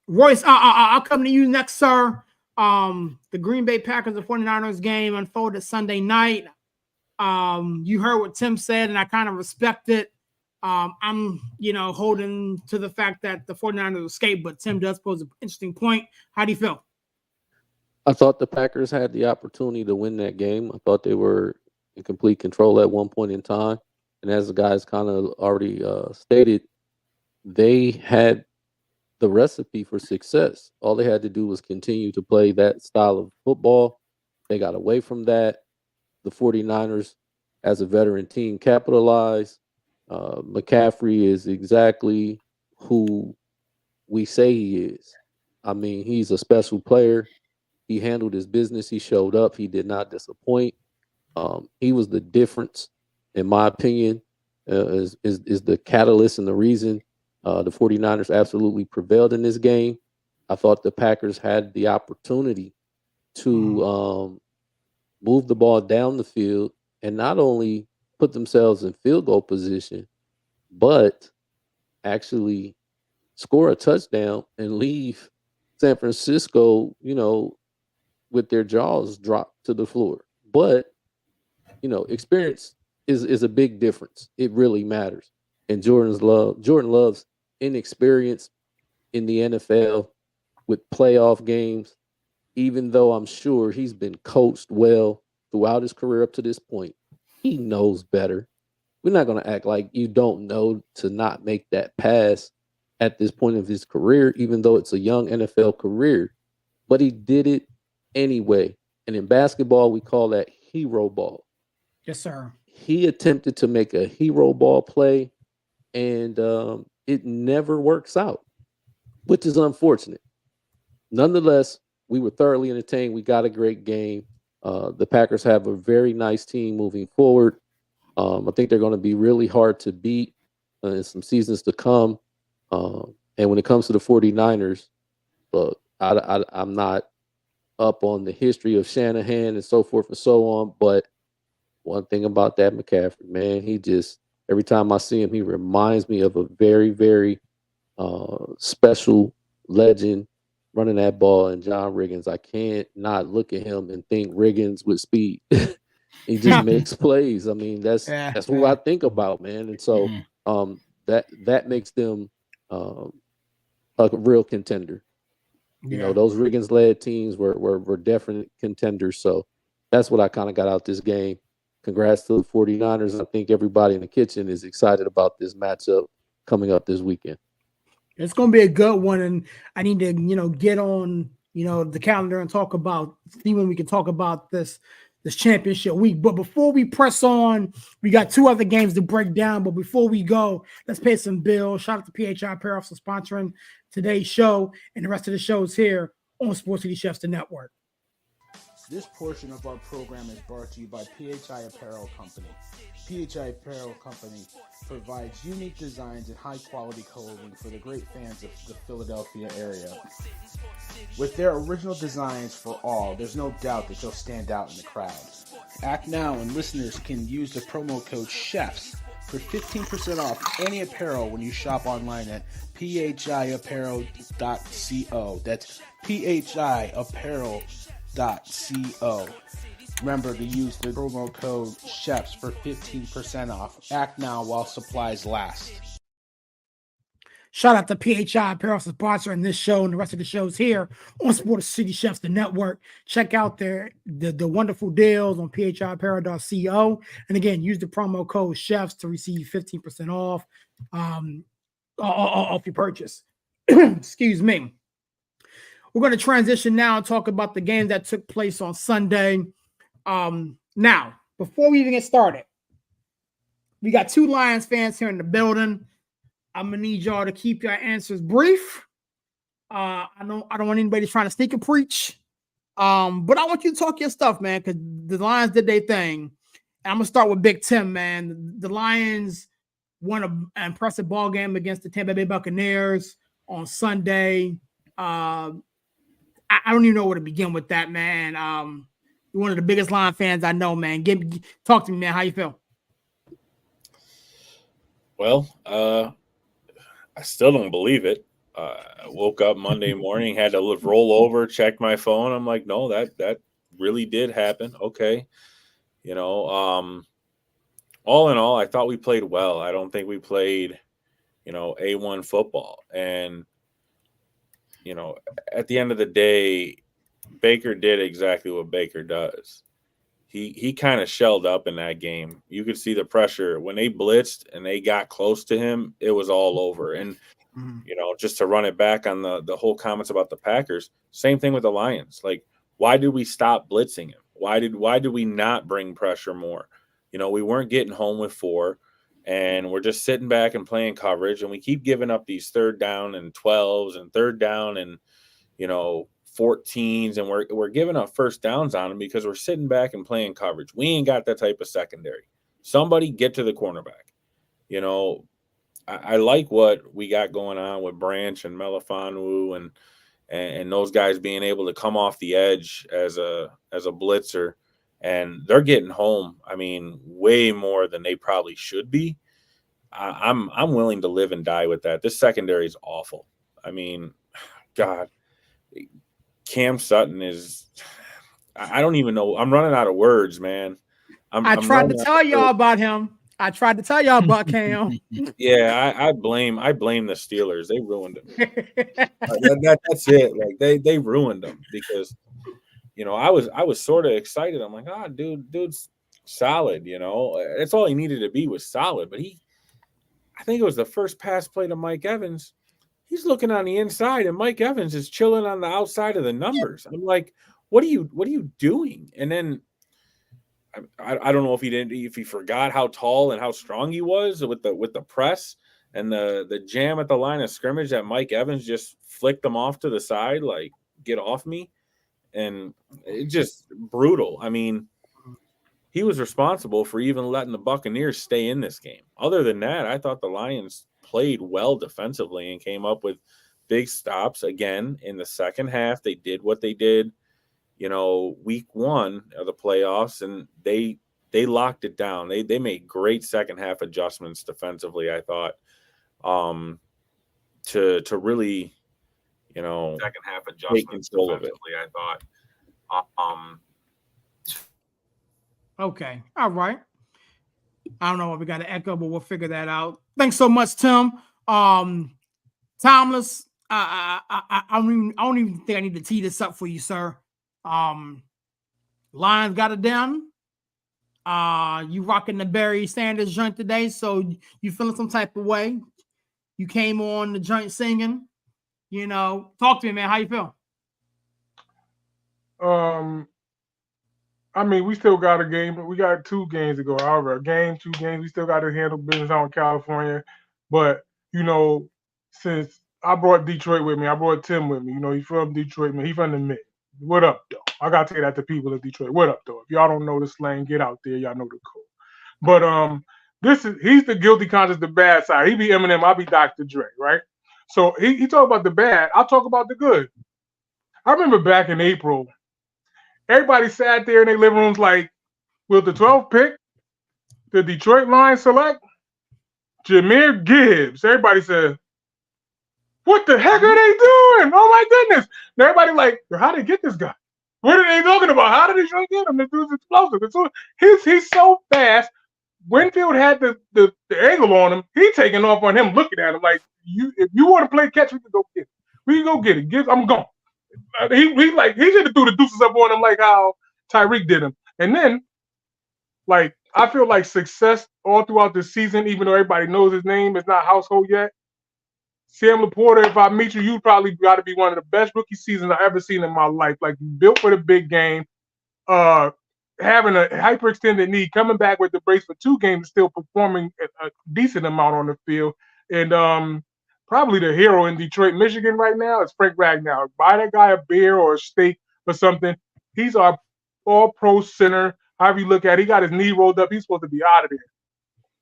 Royce, I'll come to you next, sir. The Green Bay Packers and 49ers game unfolded Sunday night. You heard what Tim said, and I kind of respect it. I'm, holding to the fact that the 49ers escaped, but Tim does pose an interesting point. How do you feel? I thought the Packers had the opportunity to win that game. I thought they were in complete control at one point in time. And as the guys kind of already stated, they had the recipe for success. All they had to do was continue to play that style of football. They got away from that. The 49ers, as a veteran team, capitalized. McCaffrey is exactly who we say he is. I mean, he's a special player. He handled his business. He showed up. He did not disappoint. He was the difference, in my opinion, is the catalyst and the reason the 49ers absolutely prevailed in this game. I thought the Packers had the opportunity to move the ball down the field and not only put themselves in field goal position, but actually score a touchdown and leave San Francisco, with their jaws dropped to the floor. But, experience is a big difference. It really matters. And Jordan Love's inexperience in the NFL with playoff games, even though I'm sure he's been coached well throughout his career up to this point, he knows better. We're not going to act like you don't know to not make that pass at this point of his career, even though it's a young NFL career. But he did it anyway. And in basketball, we call that hero ball. Yes, sir. He attempted to make a hero ball play, and it never works out, which is unfortunate. Nonetheless, we were thoroughly entertained. We got a great game. The Packers have a very nice team moving forward. I think they're going to be really hard to beat in some seasons to come. And when it comes to the 49ers, look, I'm not up on the history of Shanahan and so forth and so on, but one thing about that McCaffrey, man, he just, every time I see him, he reminds me of a very, very special legend running that ball, and John Riggins. I can't not look at him and think Riggins with speed. He just makes plays. I mean, that's who I think about, man. And so that makes them a real contender. Those Riggins-led teams were definite contenders. So that's what I kind of got out this game. Congrats to the 49ers. I think everybody in the kitchen is excited about this matchup coming up this weekend. It's going to be a good one, and I need to, get on, the calendar and see when we can talk about this championship week. But before we press on, we got two other games to break down. But before we go, let's pay some bills. Shout out to PHI Apparel for sponsoring today's show and the rest of the shows here on Sports City Chefs, the network. This portion of our program is brought to you by PHI Apparel Company. PHI Apparel Company provides unique designs and high-quality clothing for the great fans of the Philadelphia area. With their original designs for all, there's no doubt that you'll stand out in the crowd. Act now and listeners can use the promo code CHEFS for 15% off any apparel when you shop online at phiapparel.co. That's phiapparel.co. Remember to use the promo code CHEFS for 15% off. Act now while supplies last. Shout out to PHI Apparel for sponsoring this show and the rest of the shows here on Sports City Chefs, the network. Check out the wonderful deals on phiapparel.co. And again, use the promo code CHEFS to receive 15% off your purchase. Excuse me. We're going to transition now and talk about the game that took place on Sunday. Now, before we even get started, we got 2 Lions fans here in the building. I'm gonna need y'all to keep your answers brief. I don't want anybody trying to sneak and preach. But I want you to talk your stuff, man, because the Lions did their thing. And I'm gonna start with Big Tim, man. The Lions won an impressive ball game against the Tampa Bay Buccaneers on Sunday. I don't even know where to begin with that, man. You're one of the biggest Lion fans I know, man. Talk to me, man. How you feel? Well, I still don't believe it. I woke up Monday morning, had to roll over, check my phone. I'm like, no, that really did happen. Okay. You know, all in all, I thought we played well. I don't think we played, A1 football. And, at the end of the day, Baker did exactly what Baker does. He kind of shelled up in that game. You could see the pressure. When they blitzed and they got close to him, it was all over. And, just to run it back on the whole comments about the Packers, same thing with the Lions. Like, why did we stop blitzing him? Why did we not bring pressure more? We weren't getting home with 4, and we're just sitting back and playing coverage, and we keep giving up these 3rd down and 12s and 3rd down and, 14s, and we're giving up first downs on them because we're sitting back and playing coverage. We ain't got that type of secondary. Somebody get to the cornerback. I like what we got going on with Branch and Melifonwu and those guys being able to come off the edge as a blitzer, and they're getting home. I mean, way more than they probably should be. I'm willing to live and die with that. This secondary is awful. I mean, God. Cam Sutton is – I don't even know. I'm running out of words, man. I tried to tell y'all about him. I tried to tell y'all about Cam. Yeah, I blame the Steelers. They ruined him. That's it. Like they ruined him because, I was sort of excited. I'm like, dude's solid. That's all he needed to be was solid. But I think it was the first pass play to Mike Evans. He's looking on the inside, and Mike Evans is chilling on the outside of the numbers. I'm like, what are you doing? And then I don't know if he forgot how tall and how strong he was with the press and the jam at the line of scrimmage that Mike Evans just flicked them off to the side, like, get off me. And it's just brutal. I mean, he was responsible for even letting the Buccaneers stay in this game. Other than that, I thought the Lions played well defensively and came up with big stops again in the second half. They did what they did, week 1 of the playoffs, and they locked it down. They made great second half adjustments defensively, I thought, to really, second half adjustments defensively, I thought. Okay. All right. I don't know if we got an echo, but we'll figure that out. Thanks so much, Tim. Timeless. I don't even think I need to tee this up for you, sir. Lions got it down. You rocking the Barry Sanders joint today, so you feeling some type of way. You came on the joint singing. Talk to me, man. How you feel? I mean, we still got a game, but we got 2 games to go. However, 2 games, we still got to handle business out in California. But, since I brought Detroit with me, I brought Tim with me. He's from Detroit, man. He's from the Mid. What up, though? I gotta tell that to people in Detroit. What up, though? If y'all don't know the slang, get out there. Y'all know the code. But he's the guilty conscience, the bad side. He be Eminem, I be Dr. Dre, right? So he talk about the bad, I'll talk about the good. I remember back in April, everybody sat there in their living rooms like, will the 12th pick the Detroit Lions select Jahmyr Gibbs? Everybody said, what the heck are they doing? Oh my goodness. And everybody like, how did they get this guy? What are they talking about? How did they get him? The dude's explosive. So he's so fast. Winfield had the angle on him. He taking off on him, looking at him like, if you want to play catch, we can go get it. We can go get it. I'm gone. He should have threw the deuces up on him like how Tyreek did him. And then, like, I feel like success all throughout the season, even though everybody knows his name, is not household yet. Sam Laporta, if I meet you, you probably got to be one of the best rookie seasons I've ever seen in my life. Like, built for the big game, having a hyperextended knee, coming back with the brace for 2 games, still performing a decent amount on the field. And probably the hero in Detroit, Michigan right now is Frank Ragnow. Buy that guy a beer or a steak or something. He's our all-pro center. However you look at it, he got his knee rolled up. He's supposed to be out of there.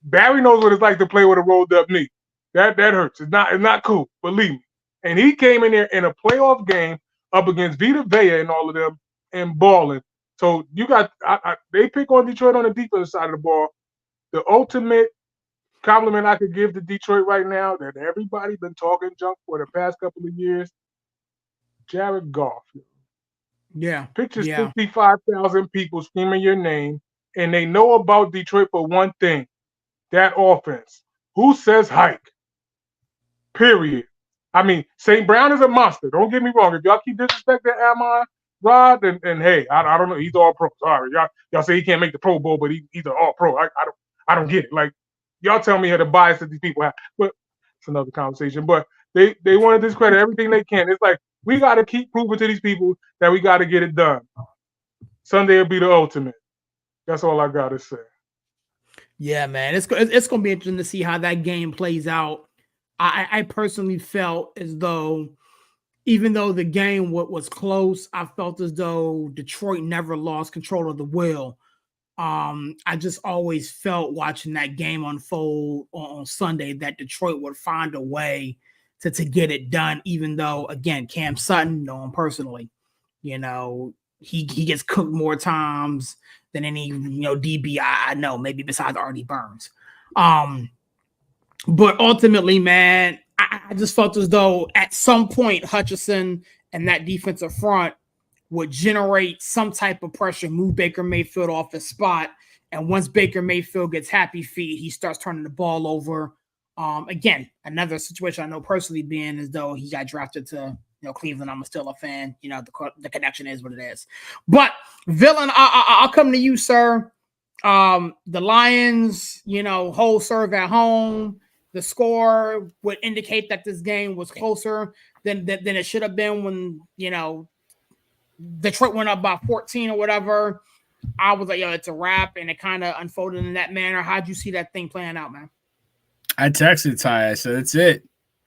Barry knows what it's like to play with a rolled up knee. That hurts. It's not cool, believe me. And he came in there in a playoff game up against Vita Vea and all of them and balling. So you got they pick on Detroit on the defensive side of the ball. The ultimate compliment I could give to Detroit right now that everybody been talking junk for the past couple of years, Jared Goff. Yeah. Picture 65,000 people screaming your name, and they know about Detroit for one thing, that offense. Who says hike? Period. I mean, St. Brown is a monster. Don't get me wrong. If y'all keep disrespecting Amon Rod, and hey, I don't know. He's all pro. Sorry, y'all say he can't make the Pro Bowl, but he's an all pro. I don't get it. Like, y'all tell me how the bias that these people have. But it's another conversation. But they want to discredit everything they can. It's like, we got to keep proving to these people that we got to get it done. Sunday will be the ultimate. That's all I got to say. Yeah, man. It's going to be interesting to see how that game plays out. I personally felt as though, even though the game was close, I felt as though Detroit never lost control of the wheel. I just always felt watching that game unfold on Sunday that Detroit would find a way to get it done, even though, again, Cam Sutton, know him personally, he gets cooked more times than any, DB I know, maybe besides Artie Burns. But ultimately, man, I just felt as though at some point Hutchinson and that defensive front would generate some type of pressure, move Baker Mayfield off his spot. And once Baker Mayfield gets happy feet, he starts turning the ball over. Again, another situation I know personally being as though he got drafted to Cleveland. I'm still a fan. The connection is what it is. But Villain, I'll come to you, sir. The Lions, hold serve at home. The score would indicate that this game was closer than it should have been when, Detroit went up by 14 or whatever. I was like, yo, it's a wrap, and it kind of unfolded in that manner. How'd you see that thing playing out, man? I texted Ty. I said, it's it.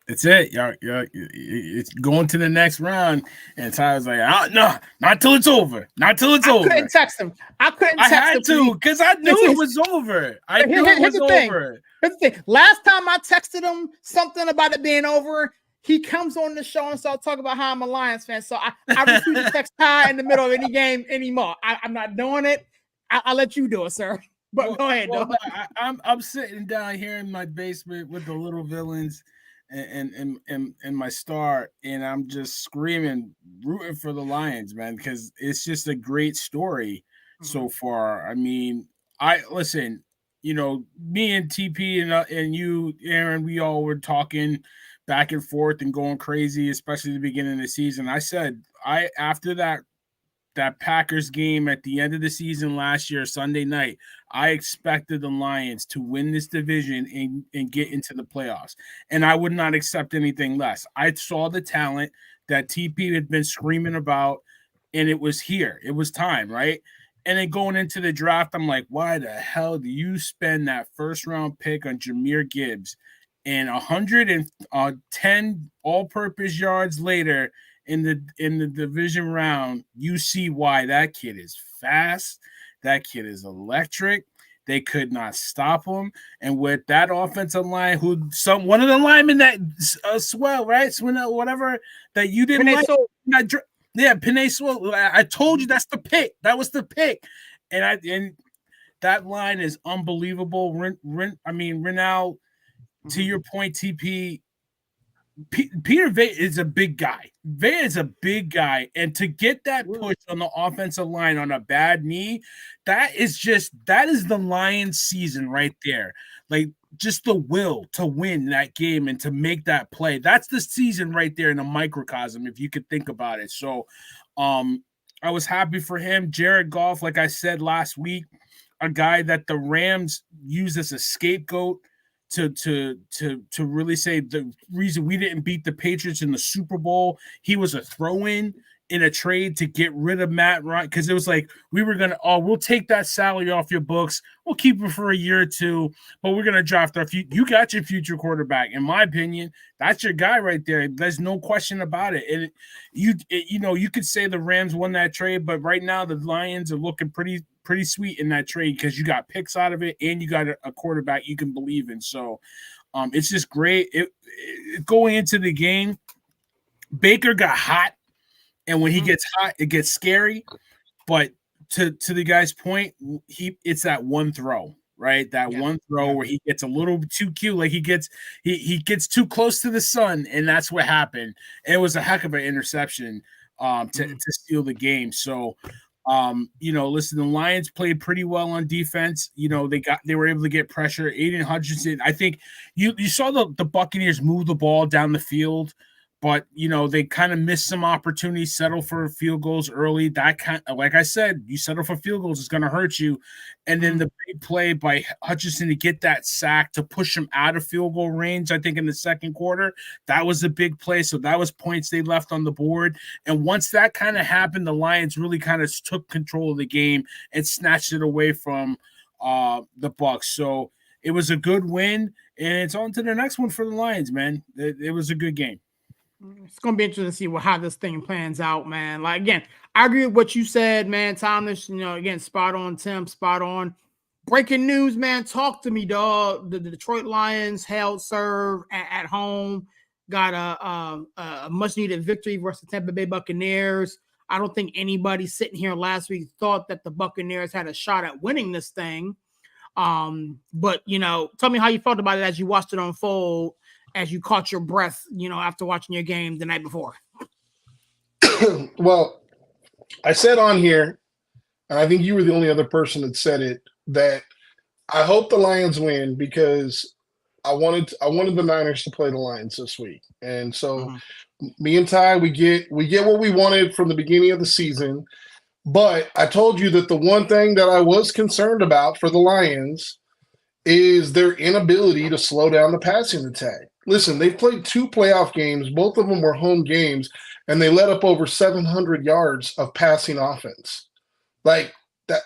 It's it. It's going to the next round. And Ty was like, no, not till it's over. Not till it's over. I couldn't text him. I had to because I knew it was over. I knew it was over. Here's the thing. Last time I texted him something about it being over, he comes on the show and starts talking about how I'm a Lions fan. So I refuse to text Ty in the middle of any game anymore. I'm not doing it. I'll let you do it, sir. But go ahead. I'm sitting down here in my basement with the little villains and my star, and I'm just screaming, rooting for the Lions, man, because it's just a great story so far. I mean, me and TP and you, Aaron, we all were talking back and forth and going crazy, especially at the beginning of the season. I said, after that Packers game at the end of the season last year, Sunday night, I expected the Lions to win this division and get into the playoffs. And I would not accept anything less. I saw the talent that TP had been screaming about, and it was here. It was time, right? And then going into the draft, I'm like, why the hell do you spend that first-round pick on Jahmyr Gibbs and 110 all-purpose yards later in the division round, you see why that kid is fast. That kid is electric. They could not stop him. And with that offensive line, one of the linemen that swell, right? Whatever that you didn't like. Yeah, Penei Sewell. I told you that's the pick. That was the pick. And that line is unbelievable. Renal, to your point, TP, Peter Vea is a big guy. Vea is a big guy. And to get that push on the offensive line on a bad knee, that is the Lions season right there. Like, just the will to win that game and to make that play. That's the season right there in a microcosm, if you could think about it. So I was happy for him. Jared Goff, like I said last week, a guy that the Rams use as a scapegoat to really say the reason we didn't beat the Patriots in the Super Bowl, he was a throw-in in a trade to get rid of Matt Ryan, because it was like we'll take that salary off your books, we'll keep it for a year or two, but we're gonna draft you got your future quarterback. In my opinion, that's your guy right there. There's no question about it. And you could say the Rams won that trade, but right now the Lions are looking pretty sweet in that trade because you got picks out of it and you got a quarterback you can believe in. So it's just great. Going into the game, Baker got hot, and when he gets hot, it gets scary. But to the guy's point, it's that one throw, right? One throw where he gets a little too cute, like he gets too close to the sun, and that's what happened. And it was a heck of an interception to steal the game. So listen, the Lions played pretty well on defense. They were able to get pressure. Aiden Hutchinson, I think you saw the Buccaneers move the ball down the field, but they kind of missed some opportunities, settle for field goals early. Like I said, you settle for field goals, it's going to hurt you. And then the big play by Hutchinson to get that sack to push him out of field goal range, I think in the second quarter, that was a big play. So that was points they left on the board. And once that kind of happened, the Lions really kind of took control of the game and snatched it away from the Bucs. So it was a good win, and it's on to the next one for the Lions, man. It was a good game. It's going to be interesting to see how this thing plans out, man. Like, again, I agree with what you said, man. Thomas, again, spot on, Tim, spot on. Breaking news, man. Talk to me, dog. The Detroit Lions held serve at home, got a much-needed victory versus the Tampa Bay Buccaneers. I don't think anybody sitting here last week thought that the Buccaneers had a shot at winning this thing. But, tell me how you felt about it as you watched it unfold, as you caught your breath, after watching your game the night before. Well, I said on here, and I think you were the only other person that said it, that I hope the Lions win because I wanted the Niners to play the Lions this week. And so me and Ty, we get what we wanted from the beginning of the season. But I told you that the one thing that I was concerned about for the Lions is their inability to slow down the passing attack. Listen, they've played 2 playoff games. Both of them were home games, and they let up over 700 yards of passing offense. Like,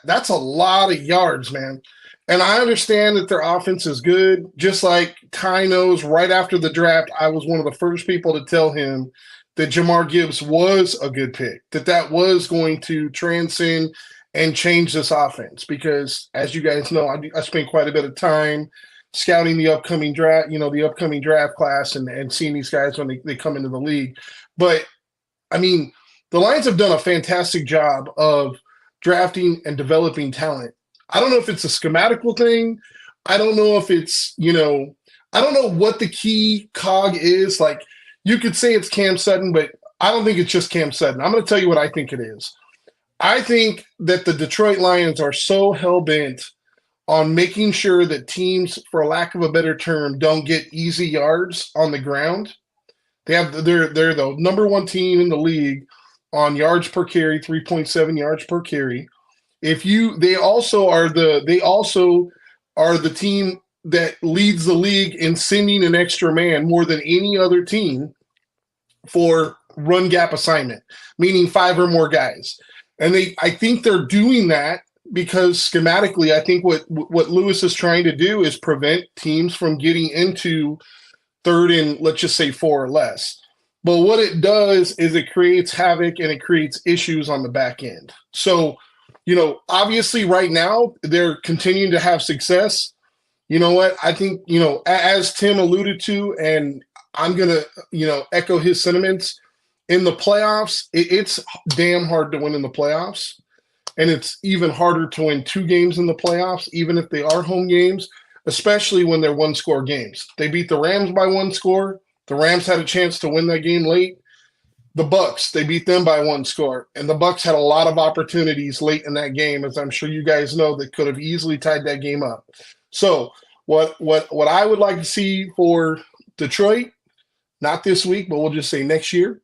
that's a lot of yards, man. And I understand that their offense is good. Just like Ty knows, right after the draft, I was one of the first people to tell him that Jamar Gibbs was a good pick, that was going to transcend and change this offense. Because, as you guys know, I spent quite a bit of time scouting the upcoming draft, the upcoming draft class and seeing these guys when they come into the league. But, I mean, the Lions have done a fantastic job of drafting and developing talent. I don't know if it's a schematical thing. I don't know if it's, I don't know what the key cog is. Like, you could say it's Cam Sutton, but I don't think it's just Cam Sutton. I'm going to tell you what I think it is. I think that the Detroit Lions are so hell-bent on making sure that teams, for lack of a better term, don't get easy yards on the ground. They're the number 1 team in the league on yards per carry, 3.7 yards per carry. They also are the team that leads the league in sending an extra man more than any other team for run gap assignment, meaning 5 or more guys. And I think they're doing that because schematically, I think what Lewis is trying to do is prevent teams from getting into third and let's just say 4 or less. But what it does is it creates havoc and it creates issues on the back end. So, obviously right now they're continuing to have success. You know what? I think, as Tim alluded to, and I'm going to, echo his sentiments, in the playoffs, it's damn hard to win in the playoffs. And it's even harder to win 2 games in the playoffs, even if they are home games, especially when they're 1-score games. They beat the Rams by 1 score. The Rams had a chance to win that game late. The Bucks, they beat them by 1 score. And the Bucks had a lot of opportunities late in that game, as I'm sure you guys know, that could have easily tied that game up. So what I would like to see for Detroit, not this week, but we'll just say next year,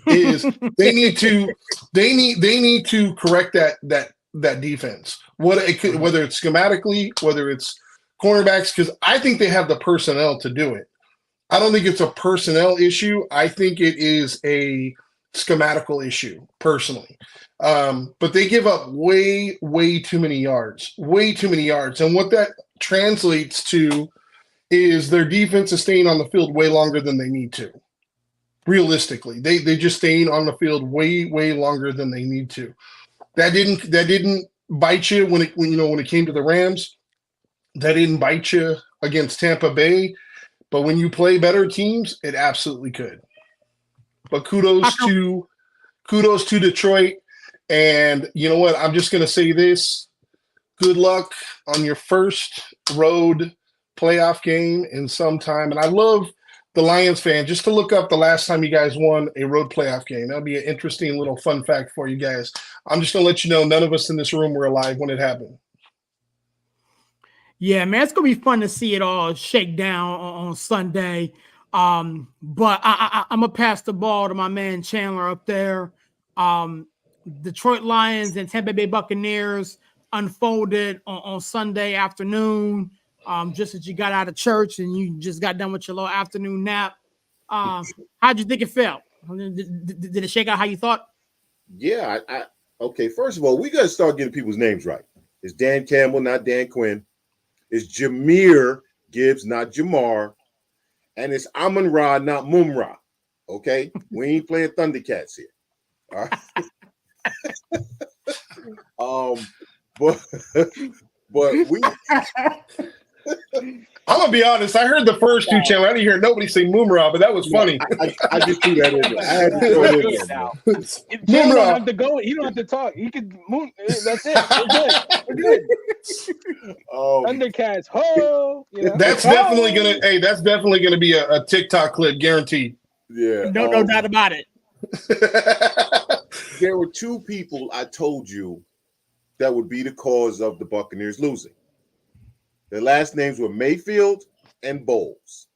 is they need to correct that defense. Whether it's schematically, whether it's cornerbacks, because I think they have the personnel to do it. I don't think it's a personnel issue. I think it is a schematical issue, personally. But they give up way, way too many yards. Way too many yards. And what that translates to is their defense is staying on the field way longer than they need to. Realistically, they just staying on the field way, way longer than they need to. That didn't bite you when it came to the Rams. That didn't bite you against Tampa Bay. But when you play better teams, it absolutely could. But kudos to Detroit. And you know what? I'm just going to say this. Good luck on your first road playoff game in some time. And I love the Lions fan just to look up the last time you guys won a road playoff game. That'll be an interesting little fun fact for you guys. I'm just going to let you know none of us in this room were alive when it happened. Yeah, man, it's going to be fun to see it all shake down on Sunday. But I'm going to pass the ball to my man Chandler up there. Detroit Lions and Tampa Bay Buccaneers unfolded on Sunday afternoon, just as you got out of church and you just got done with your little afternoon nap. How'd you think it felt? Did it shake out how you thought? Yeah, okay, first of all, we got to start getting people's names right. It's Dan Campbell, not Dan Quinn. It's Jameer Gibbs, not Jamar. And it's Amon-Ra, not Mumra. Okay? We ain't playing Thundercats here. All right. But we I'm gonna be honest. I heard the first 2 channels. I didn't hear nobody say Mumra, but that was funny. I just threw that in there. I had to throw it in there now. You don't have to go. You don't have to talk. You could move. That's it. We're good. Thundercats. Ho! That's definitely gonna. Hey, that's definitely gonna be a TikTok clip, guaranteed. Yeah. No doubt about it. There were 2 people I told you that would be the cause of the Buccaneers losing. Their last names were Mayfield and Bowles.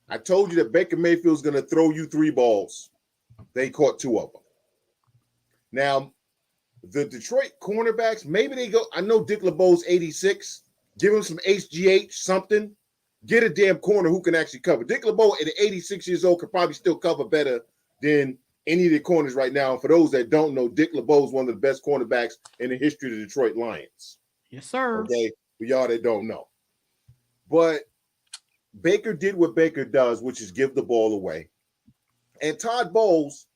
I told you that Baker Mayfield's going to throw you 3 balls. They caught 2 of them. Now, the Detroit cornerbacks, maybe they go. I know Dick LeBeau's 86. Give him some HGH, something. Get a damn corner who can actually cover. Dick LeBeau at 86 years old could probably still cover better than any of the corners right now. And for those that don't know, Dick LeBeau is one of the best cornerbacks in the history of the Detroit Lions. Yes, sir. Okay, for y'all that don't know. But Baker did what Baker does, which is give the ball away. And Todd Bowles,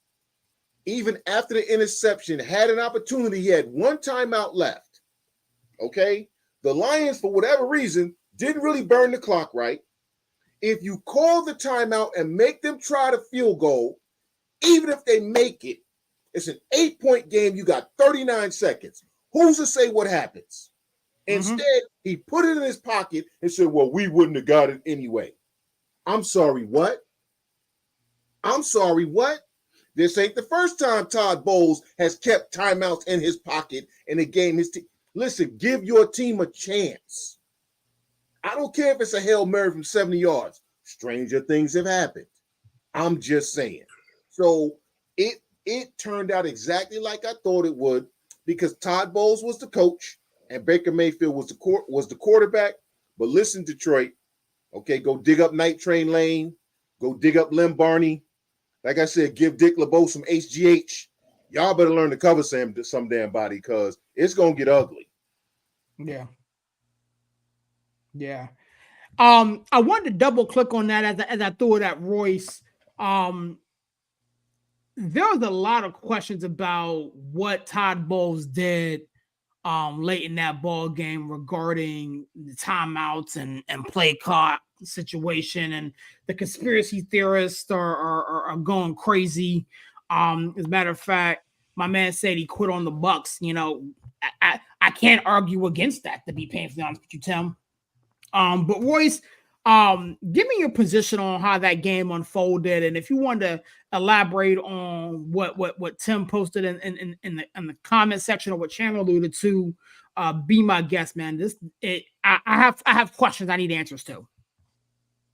even after the interception, had an opportunity. He had 1 timeout left. Okay? The Lions, for whatever reason, didn't really burn the clock right. If you call the timeout and make them try the field goal, even if they make it, it's an 8-point game. You got 39 seconds. Who's to say what happens? Instead, he put it in his pocket and said, well, we wouldn't have got it anyway. I'm sorry, what? This ain't the first time Todd Bowles has kept timeouts in his pocket in a game. Listen, give your team a chance. I don't care if it's a Hail Mary from 70 yards. Stranger things have happened. I'm just saying. So it turned out exactly like I thought it would because Todd Bowles was the coach and Baker Mayfield was the quarterback. But listen, Detroit, okay, go dig up Night Train Lane. Go dig up Lim Barney. Like I said, give Dick LeBeau some HGH. Y'all better learn to cover some damn body because it's going to get ugly. Yeah. I wanted to double click on that as I threw it at Royce. There was a lot of questions about what Todd Bowles did late in that ball game regarding the timeouts and play clock situation, and the conspiracy theorists are going crazy. As a matter of fact, my man said he quit on the Bucks. You know, I can't argue against that, to be painfully honest with you, Tim. But Royce, give me your position on how that game unfolded, and if you want to elaborate on what Tim posted in the comment section, or what Chandler alluded to, be my guest, man. I have questions I need answers to.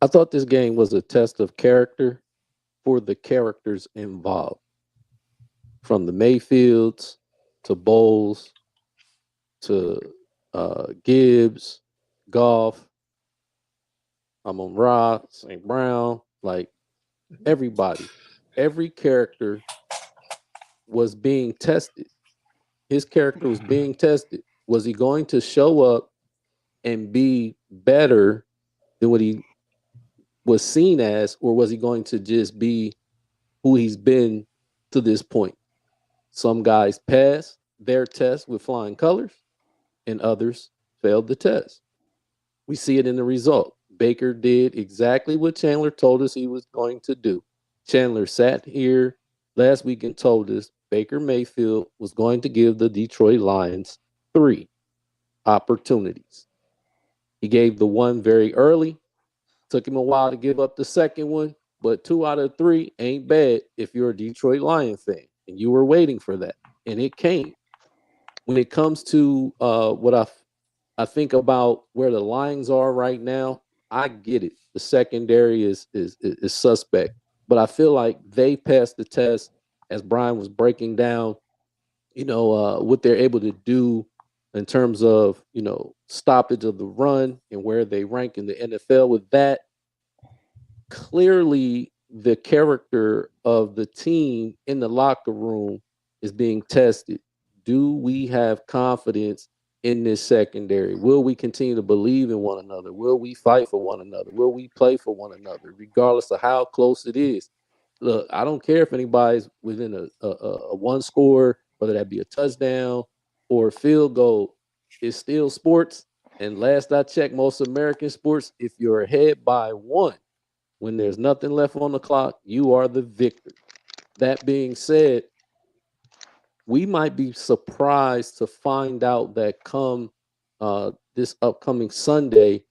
I thought this game was a test of character for the characters involved, from the Mayfields to Bowles to Gibbs, Goff, Amon-Ra, St. Brown, like everybody. Every character was being tested. His character was being tested. Was he going to show up and be better than what he was seen as, or was he going to just be who he's been to this point? Some guys passed their test with flying colors, and others failed the test. We see it in the result. Baker did exactly what Chandler told us he was going to do. Chandler sat here last week and told us Baker Mayfield was going to give the Detroit Lions 3 opportunities. He gave the one very early. Took him a while to give up the second one, but 2 out of 3 ain't bad if you're a Detroit Lion fan, and you were waiting for that, and it came. When it comes to what I think about where the Lions are right now, I get it. The secondary is suspect, but I feel like they passed the test as Brian was breaking down, what they're able to do in terms of, stoppage of the run and where they rank in the NFL with that. Clearly, the character of the team in the locker room is being tested. Do we have confidence in this secondary? Will we continue to believe in one another? Will we fight for one another? Will we play for one another, regardless of how close it is? Look, I don't care if anybody's within a one score, whether that be a touchdown or a field goal. It's still sports. And last I checked, most American sports, if you're ahead by 1, when there's nothing left on the clock, you are the victor. That being said, we might be surprised to find out that come this upcoming Sunday,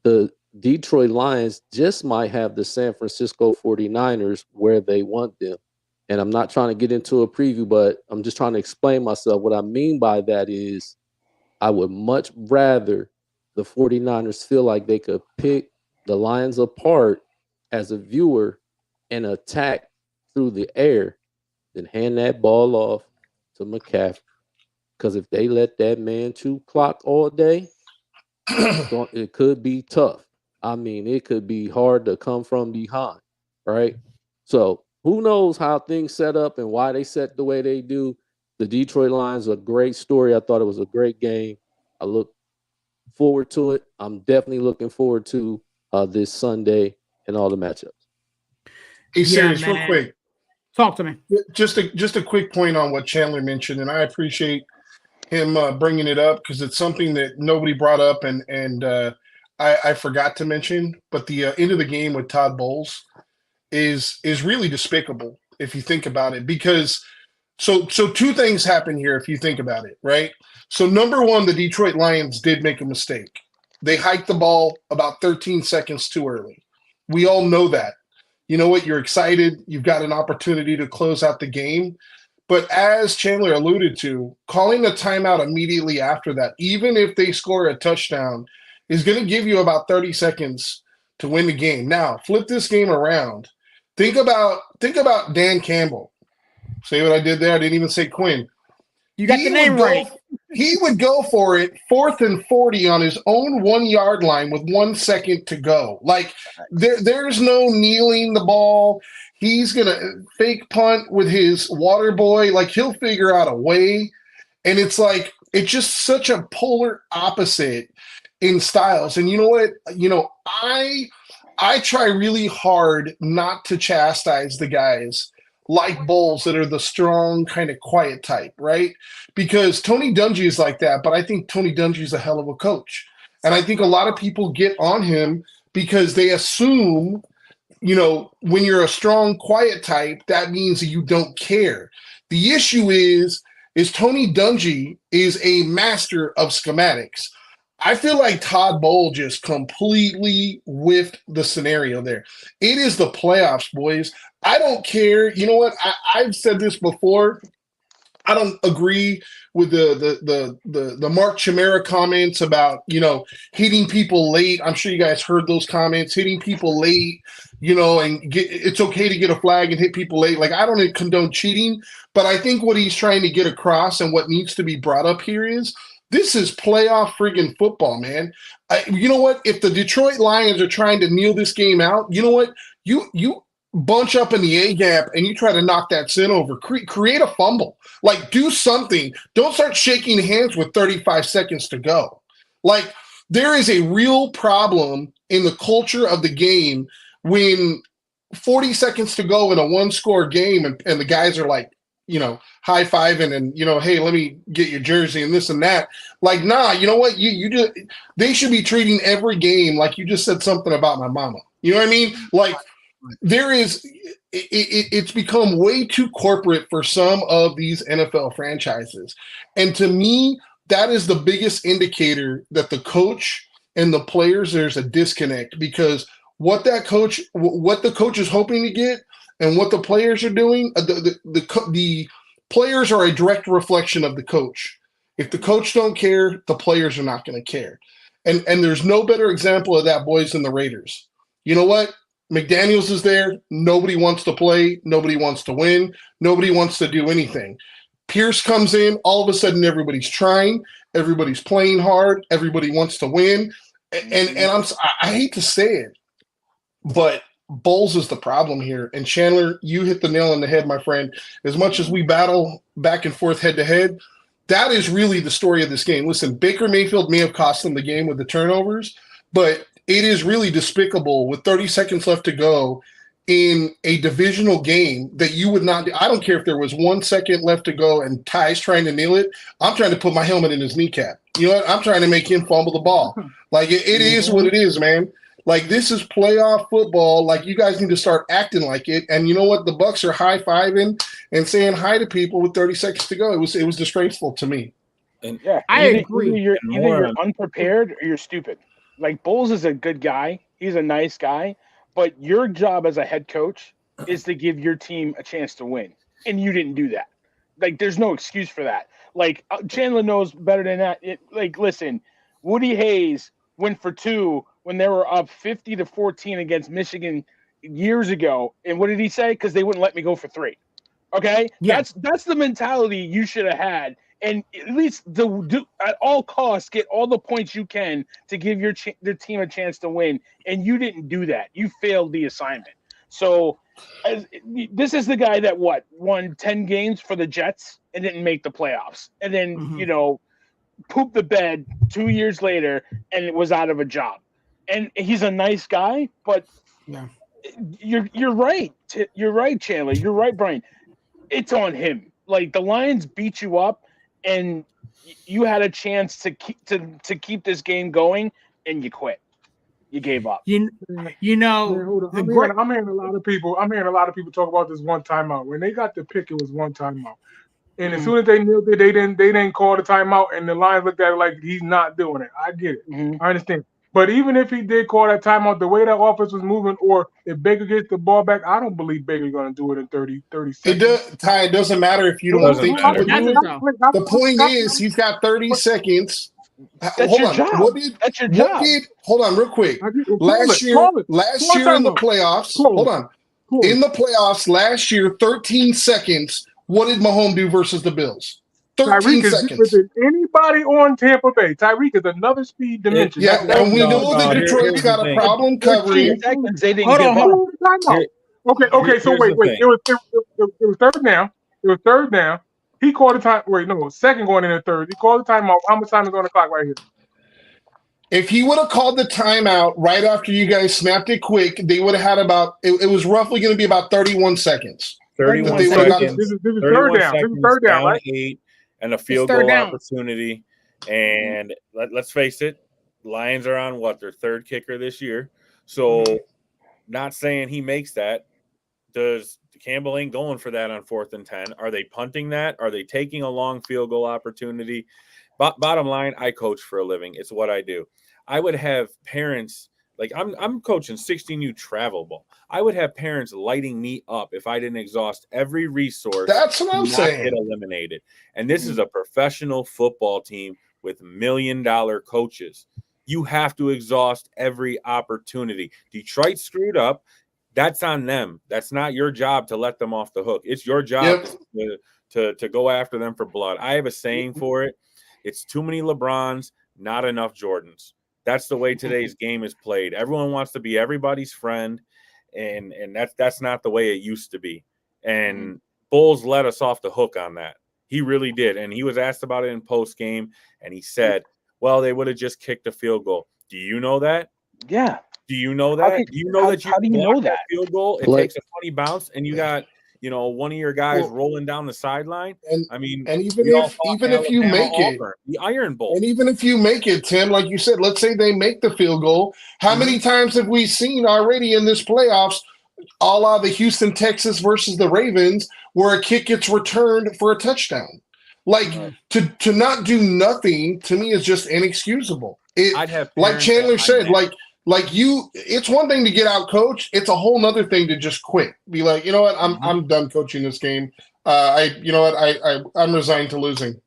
the Detroit Lions just might have the San Francisco 49ers where they want them. And I'm not trying to get into a preview, but I'm just trying to explain myself. What I mean by that is I would much rather the 49ers feel like they could pick the Lions apart as a viewer and attack through the air than hand that ball off to McCaffrey. Because if they let that man chew clock all day, it could be tough. I mean, it could be hard to come from behind, right? So who knows how things set up and why they set the way they do. The Detroit Lions are a great story. I thought it was a great game. I look forward to it. I'm definitely looking forward to this Sunday and all the matchups. Hey, Sirius, real quick. Talk to me. Just a quick point on what Chandler mentioned, and I appreciate him bringing it up because it's something that nobody brought up, and I forgot to mention. But the end of the game with Todd Bowles is really despicable if you think about it, because so 2 things happen here if you think about it, right? So number one, the Detroit Lions did make a mistake. They hiked the ball about 13 seconds too early. We all know that. You know what? You're excited. You've got an opportunity to close out the game. But as Chandler alluded to, calling a timeout immediately after that, even if they score a touchdown, is going to give you about 30 seconds to win the game. Now, flip this game around. Think about Dan Campbell. See what I did there? I didn't even say Quinn. You got the name right. He would go for it 4th and 40 on his own 1-yard line with 1 second to go. Like there's no kneeling the ball. He's going to fake punt with his water boy. Like he'll figure out a way. And it's like, it's just such a polar opposite in styles. And you know what? I try really hard not to chastise the guys like Bowles that are the strong, kind of quiet type, right? Because Tony Dungy is like that, but I think Tony Dungy is a hell of a coach. And I think a lot of people get on him because they assume, when you're a strong, quiet type, that means that you don't care. The issue is Tony Dungy is a master of schematics. I feel like Todd Bowles just completely whiffed the scenario there. It is the playoffs, boys. I don't care. You know what? I've said this before. I don't agree with the Mark Chimera comments about, hitting people late. I'm sure you guys heard those comments, hitting people late, and it's okay to get a flag and hit people late. Like, I don't condone cheating, but I think what he's trying to get across and what needs to be brought up here is this is playoff friggin' football, man. You know what? If the Detroit Lions are trying to kneel this game out, you know what? You bunch up in the A gap and you try to knock that sin over. Create a fumble. Like, do something. Don't start shaking hands with 35 seconds to go. Like, there is a real problem in the culture of the game when 40 seconds to go in a one-score game and the guys are like, high-fiving and, hey, let me get your jersey and this and that. Like, nah, you know what? They should be treating every game like you just said something about my mama. You know what I mean? Like, it's become way too corporate for some of these NFL franchises. And to me, that is the biggest indicator that the coach and the players, there's a disconnect, because what the coach is hoping to get and what the players are doing, the players are a direct reflection of the coach. If the coach don't care, the players are not going to care. And there's no better example of that, boys, than the Raiders. You know what? McDaniels is there. Nobody wants to play. Nobody wants to win. Nobody wants to do anything. Pierce comes in. All of a sudden, everybody's trying. Everybody's playing hard. Everybody wants to win. And I hate to say it, but Bowles is the problem here. And Chandler, you hit the nail on the head, my friend. As much as we battle back and forth head to head, that is really the story of this game. Listen, Baker Mayfield may have cost them the game with the turnovers, but it is really despicable with 30 seconds left to go in a divisional game that you would not – I don't care if there was 1 second left to go and Ty's trying to nail it. I'm trying to put my helmet in his kneecap. You know what? I'm trying to make him fumble the ball. Like, it is what it is, man. Like, this is playoff football. Like, you guys need to start acting like it. And you know what? The Bucs are high-fiving and saying hi to people with 30 seconds to go. It was disgraceful to me. And yeah, I agree. Either you're unprepared or you're stupid. Like, Bowles is a good guy. He's a nice guy. But your job as a head coach is to give your team a chance to win. And you didn't do that. Like, there's no excuse for that. Like, Chandler knows better than that. Listen, Woody Hayes went for 2 when they were up 50-14 against Michigan years ago. And what did he say? Because they wouldn't let me go for 3. Okay? Yeah. That's the mentality you should have had. And at least at all costs, get all the points you can to give your team a chance to win. And you didn't do that. You failed the assignment. So this is the guy that won 10 games for the Jets and didn't make the playoffs. And then, pooped the bed 2 years later and was out of a job. And he's a nice guy, but you're right. You're right, Chandler. You're right, Brian. It's on him. Like, the Lions beat you up, and you had a chance to keep this game going, and you quit. You gave up. I'm hearing a lot of people. I'm hearing a lot of people talk about this one timeout. When they got the pick, it was one timeout. And as soon as they knew that they didn't call the timeout, and the Lions looked at it like he's not doing it. I get it. I understand. But even if he did call that timeout, the way that offense was moving, or if Baker gets the ball back, I don't believe Baker's going to do it in 30 seconds. It doesn't matter if you don't think he would do it. The point is, he's got 30 seconds. That's your job. That's your job. Hold on, real quick. Last year in the playoffs, in the playoffs last year, 13 seconds. What did Mahomes do versus the Bills? 13 seconds. Is anybody on Tampa Bay? Tyreek is another speed dimension. And we know that Detroit's got a problem covering. They didn't give up. Okay. So wait. It was third down. It was third down. He called the time. Wait, no, second going in the third. He called the timeout. How much time is on the clock right here? If he would have called the timeout right after you guys snapped it quick, they would have had about it was roughly going to be about 31 seconds. 31 They would've seconds. gotten- This is 31 third down. This is seconds, third down, down right? 8, and a field third goal down. opportunity. And let's face it, Lions are on their third kicker this year. So, not saying he makes that. Does Campbell ain't going for that on 4th and 10? Are they punting that? Are they taking a long field goal opportunity? Bottom line, I coach for a living. It's what I do. I would have parents like I'm coaching 16U travel ball. I would have parents lighting me up if I didn't exhaust every resource. That's what I'm not saying. Get eliminated. And this is a professional football team with $1 million coaches. You have to exhaust every opportunity. Detroit screwed up. That's on them. That's not your job to let them off the hook. It's your job to go after them for blood. I have a saying for it. It's too many LeBrons, not enough Jordans. That's the way today's game is played. Everyone wants to be everybody's friend, and that's not the way it used to be. And Bulls let us off the hook on that. He really did. And he was asked about it in post game, and he said, well, they would have just kicked a field goal. Do you know that? Yeah. Do you know that? How do you know that you how do you know block that? field goal? It takes a funny bounce, and you got one of your guys rolling down the sideline. And I mean, and even if you Alabama, make it, Auburn, the Iron Bowl, and even if you make it, Tim, like you said, let's say they make the field goal. How many times have we seen already in this playoffs, a la the Houston, Texas versus the Ravens, where a kick gets returned for a touchdown? Like to not do nothing to me is just inexcusable. I'd have like Chandler said, like it's one thing to get out coach. It's a whole nother thing to just quit. Be like, you know what, I'm done coaching this game. I'm resigned to losing.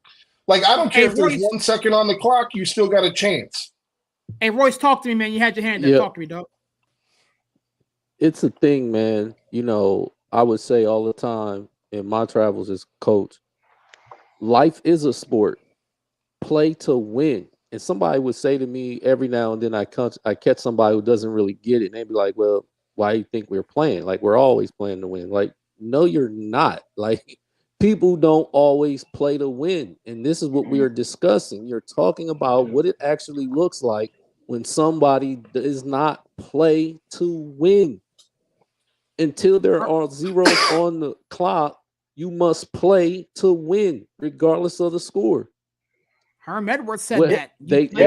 Like, I don't care if there's 1 second on the clock, you still got a chance. Hey, Royce, talk to me, man. You had your hand up. Talk to me, dog. It's a thing, man. I would say all the time in my travels as coach, life is a sport. Play to win. And somebody would say to me every now and then, I catch somebody who doesn't really get it. And they'd be like, well, why do you think we're playing? Like, we're always playing to win. Like, no, you're not. Like, people don't always play to win. And this is what we are discussing. You're talking about what it actually looks like when somebody does not play to win. Until there are zeros on the clock, you must play to win, regardless of the score. Herm Edwards said that. They do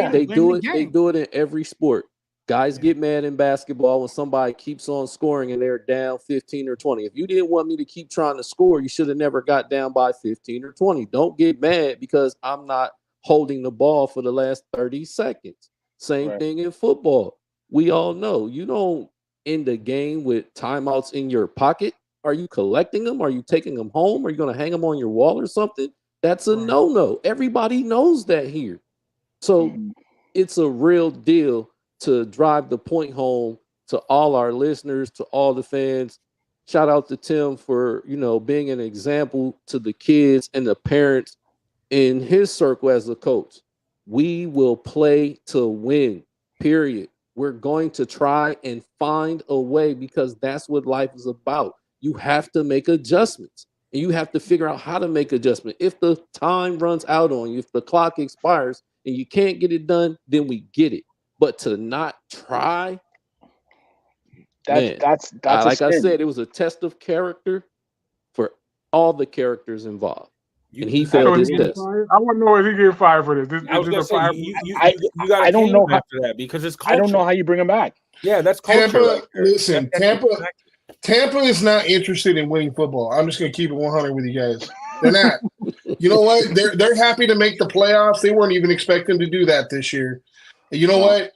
it. They do it in every sport. Guys get mad in basketball when somebody keeps on scoring and they're down 15 or 20. If you didn't want me to keep trying to score, you should have never got down by 15 or 20. Don't get mad because I'm not holding the ball for the last 30 seconds. Same thing in football. We all know you don't end the game with timeouts in your pocket. Are you collecting them? Are you taking them home? Are you going to hang them on your wall or something? That's a no-no. Everybody knows that here. So it's a real deal to drive the point home to all our listeners, to all the fans. Shout out to Tim for, being an example to the kids and the parents in his circle as a coach. We will play to win, period. We're going to try and find a way because that's what life is about. You have to make adjustments. And you have to figure out how to make adjustment. If the time runs out on you, if the clock expires and you can't get it done, then we get it. But to not try, that's like I said, it was a test of character for all the characters involved. And he failed his test. I want to know if he get fired for this. I was going to say, you got to don't know after that because it's culture. I don't know how you bring him back. Yeah, that's culture. Tampa is not interested in winning football. I'm just going to keep it 100 with you guys. They're not. You know what? They're happy to make the playoffs. They weren't even expecting to do that this year. You know what?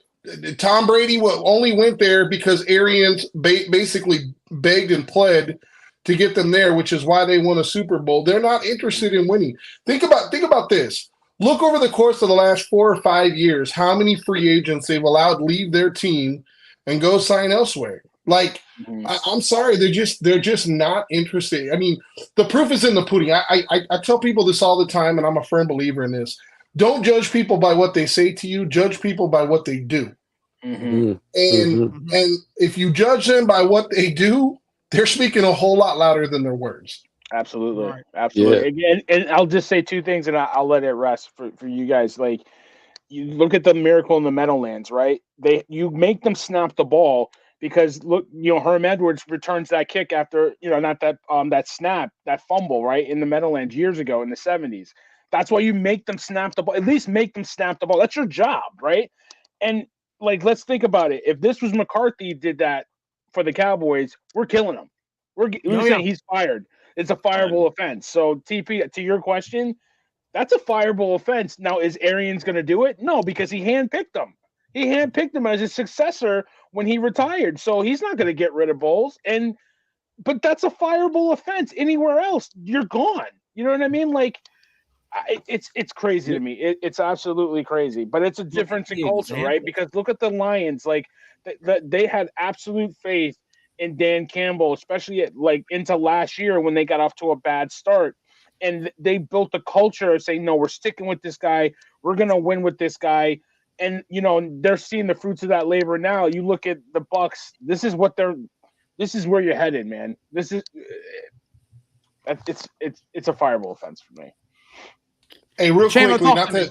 Tom Brady only went there because Arians basically begged and pled to get them there, which is why they won a Super Bowl. They're not interested in winning. Think about this. Look over the course of the last 4 or 5 years, how many free agents they've allowed leave their team and go sign elsewhere. Like, I'm sorry, they're just not interested. I mean, the proof is in the pudding. I tell people this all the time, and I'm a firm believer in this. Don't judge people by what they say to you. Judge people by what they do. And if you judge them by what they do, they're speaking a whole lot louder than their words. Absolutely. Yeah. And I'll just say 2 things, and I'll let it rest for you guys. Like, you look at the Miracle in the Meadowlands, right? You make them snap the ball because look, Herm Edwards returns that kick after, not that that snap, that fumble, right, in the Meadowlands years ago in the 70s. That's why you make them snap the ball. At least make them snap the ball. That's your job, right? And let's think about it. If this was McCarthy did that for the Cowboys, we're killing him. We're saying he's fired. It's a fireable offense. So TP, to your question, that's a fireable offense. Now, is Arians going to do it? No, because he handpicked him. He handpicked him as his successor when he retired. So he's not going to get rid of Bowles. But that's a fireable offense. Anywhere else, you're gone. You know what I mean? It's crazy to me. It's absolutely crazy. But it's a difference in culture, right? Because look at the Lions. They had absolute faith in Dan Campbell, especially into last year when they got off to a bad start. And they built a culture of saying, no, we're sticking with this guy. We're going to win with this guy. And, they're seeing the fruits of that labor now. You look at the Bucs. This is where you're headed, man. It's a fireable offense for me. Hey, real quickly,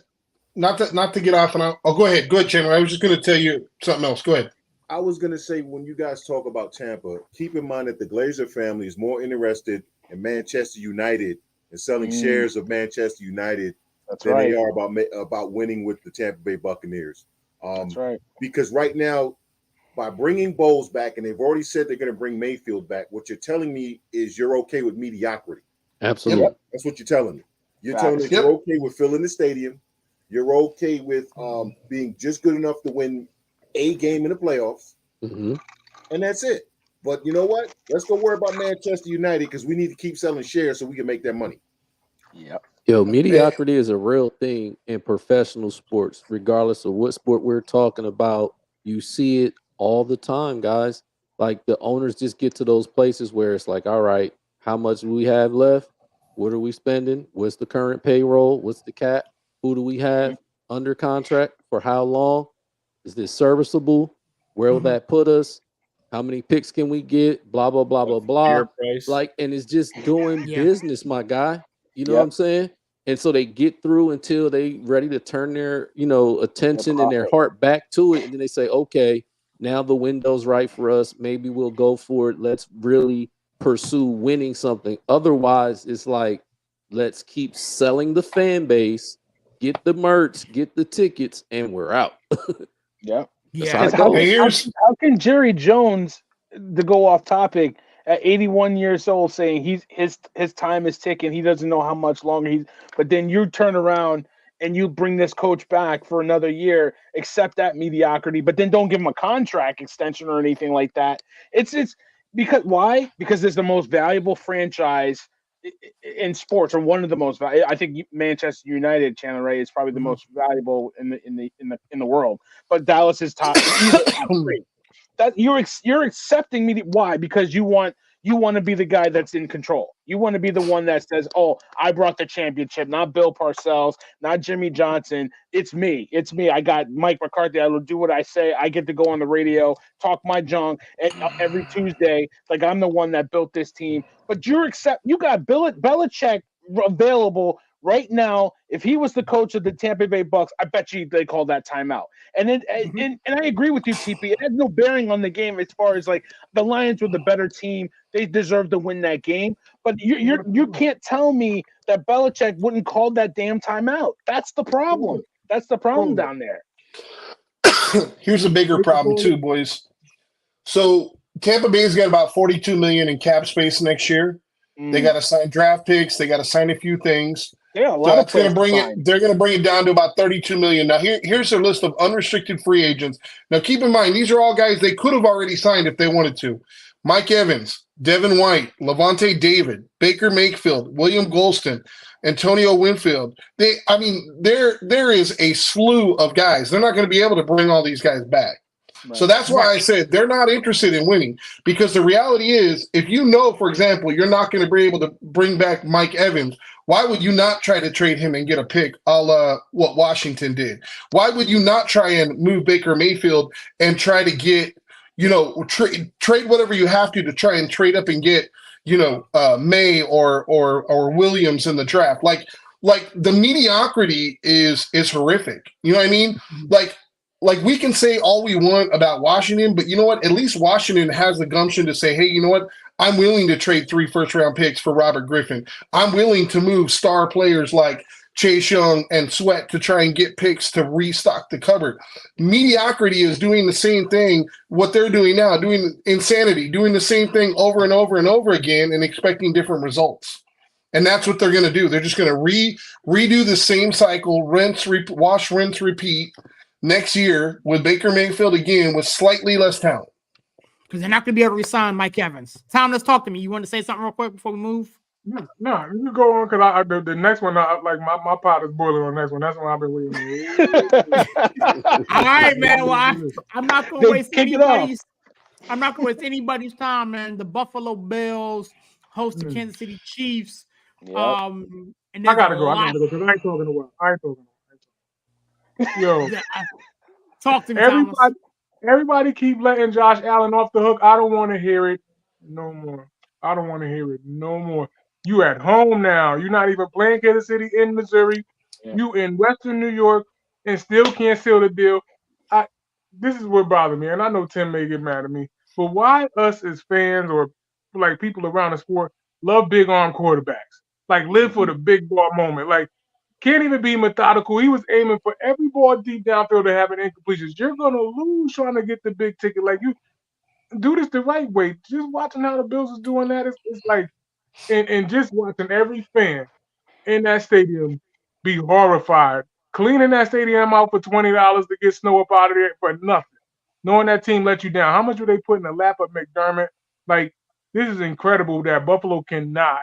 not to get off and go ahead. Go ahead, Chandler. I was just going to tell you something else. Go ahead. I was going to say, when you guys talk about Tampa, keep in mind that the Glazer family is more interested in Manchester United and selling shares of Manchester United than they are about winning with the Tampa Bay Buccaneers. That's right. Because right now, by bringing Bowles back, and they've already said they're going to bring Mayfield back, what you're telling me is you're okay with mediocrity. Absolutely. Yep. That's what you're telling me. You're telling me you're okay with filling the stadium. You're okay with being just good enough to win a game in the playoffs. Mm-hmm. And that's it. But you know what? Let's go worry about Manchester United because we need to keep selling shares so we can make that money. Yep. Yo, mediocrity is a real thing in professional sports, regardless of what sport we're talking about. You see it all the time, guys. Like the owners just get to those places where it's like, all right, how much do we have left? What are we spending? What's the current payroll? What's the cap? Who do we have under contract for how long? Is this serviceable? Where will that put us? How many picks can we get? Blah, blah, blah, blah, blah. And it's just doing business, my guy. You know what I'm saying? And so they get through until they ready to turn their, attention and their heart back to it. And then they say, okay, now the window's right for us. Maybe we'll go for it. Let's really pursue winning something. Otherwise, it's like, let's keep selling the fan base, get the merch, get the tickets, and we're out. Yeah. How can Jerry Jones, to go off topic, at 81 years old, saying his time is ticking, he doesn't know how much longer but then you turn around and you bring this coach back for another year, accept that mediocrity, but then don't give him a contract extension or anything like that. It's because why? Because there's the most valuable franchise in sports, or one of the most valuable. I think Manchester United, Channel Ray, is probably the most valuable in the world. But Dallas is top three. That you're accepting me. Why? Because you want to be the guy that's in control. You want to be the one that says, "Oh, I brought the championship, not Bill Parcells, not Jimmy Johnson. It's me. It's me. I got Mike McCarthy. I will do what I say. I get to go on the radio, talk my junk every Tuesday. Like I'm the one that built this team." But you got Belichick available right now. If he was the coach of the Tampa Bay Bucs, I bet you they call that timeout. And I agree with you, TP. It had no bearing on the game as far as like the Lions were the better team. They deserved to win that game. But you can't tell me that Belichick wouldn't call that damn timeout. That's the problem. That's the problem down there. Here's a bigger problem too, boys. So Tampa Bay's got about $42 million in cap space next year. They got to sign draft picks. They got to sign a few things. Yeah, a lot of going to bring it. They're going to bring it down to about $32 million. Now, here's their list of unrestricted free agents. Now, keep in mind, these are all guys they could have already signed if they wanted to. Mike Evans, Devin White, Levante David, Baker Mayfield, William Golston, Antonio Winfield. There is a slew of guys. They're not going to be able to bring all these guys back. Right. So that's why I said they're not interested in winning, because the reality is, if you know, for example, you're not going to be able to bring back Mike Evans, why would you not try to trade him and get a pick a la what Washington did? Why would you not try and move Baker Mayfield and try to get, trade whatever you have to try and trade up and get, May or Williams in the draft? Like, like the mediocrity is horrific. You know what I mean? Like we can say all we want about Washington, but you know what? At least Washington has the gumption to say, hey, you know what? I'm willing to trade 3 first-round picks for Robert Griffin. I'm willing to move star players like Chase Young and Sweat to try and get picks to restock the cupboard. Mediocrity is doing the same thing, what they're doing now, doing insanity, doing the same thing over and over and over again and expecting different results. And that's what they're going to do. They're just going to redo the same cycle, wash, rinse, repeat next year with Baker Mayfield again with slightly less talent. Because they're not going to be able to resign Mike Evans. Tom, let's talk to me. You want to say something real quick before we move? No, you go on because the next one, like my pot is boiling on the next one. That's one I've been waiting. All right, man. Well, I'm not going to waste anybody's. I'm not going to waste anybody's time, man. The Buffalo Bills host the Kansas City Chiefs. Yep. And I gotta go because I ain't talking a while. Yo, talk to me, everybody keep letting Josh Allen off the hook. I don't want to hear it no more. I don't want to hear it no more. You at home now. You're not even playing Kansas City in Missouri. Yeah. You in Western New York and still can't seal the deal. This is what bothers me, and I know Tim may get mad at me, but why us as fans or like people around the sport love big arm quarterbacks? Like live for the big ball moment. Like can't even be methodical. He was aiming for every ball deep downfield to have an incompletion. You're gonna lose trying to get the big ticket. Like you do this the right way. Just watching how the Bills is doing that, it's like, and just watching every fan in that stadium be horrified, cleaning that stadium out for $20 to get snow up out of there for nothing. Knowing that team let you down. How much would they put in the lap of McDermott? Like, this is incredible that Buffalo cannot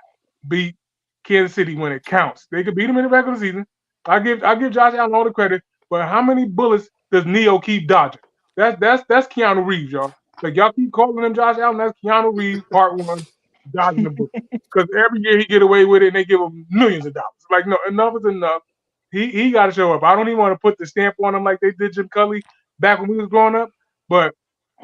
beat Kansas City when it counts. They could beat them in the regular season. I give Josh Allen all the credit, but how many bullets does Neo keep dodging? That's Keanu Reeves, y'all. Like y'all keep calling him Josh Allen, that's Keanu Reeves, part 1, dodging the bullet. Because every year he get away with it and they give him millions of dollars. Like, no, enough is enough. He got to show up. I don't even want to put the stamp on him like they did Jim Cully back when we was growing up. But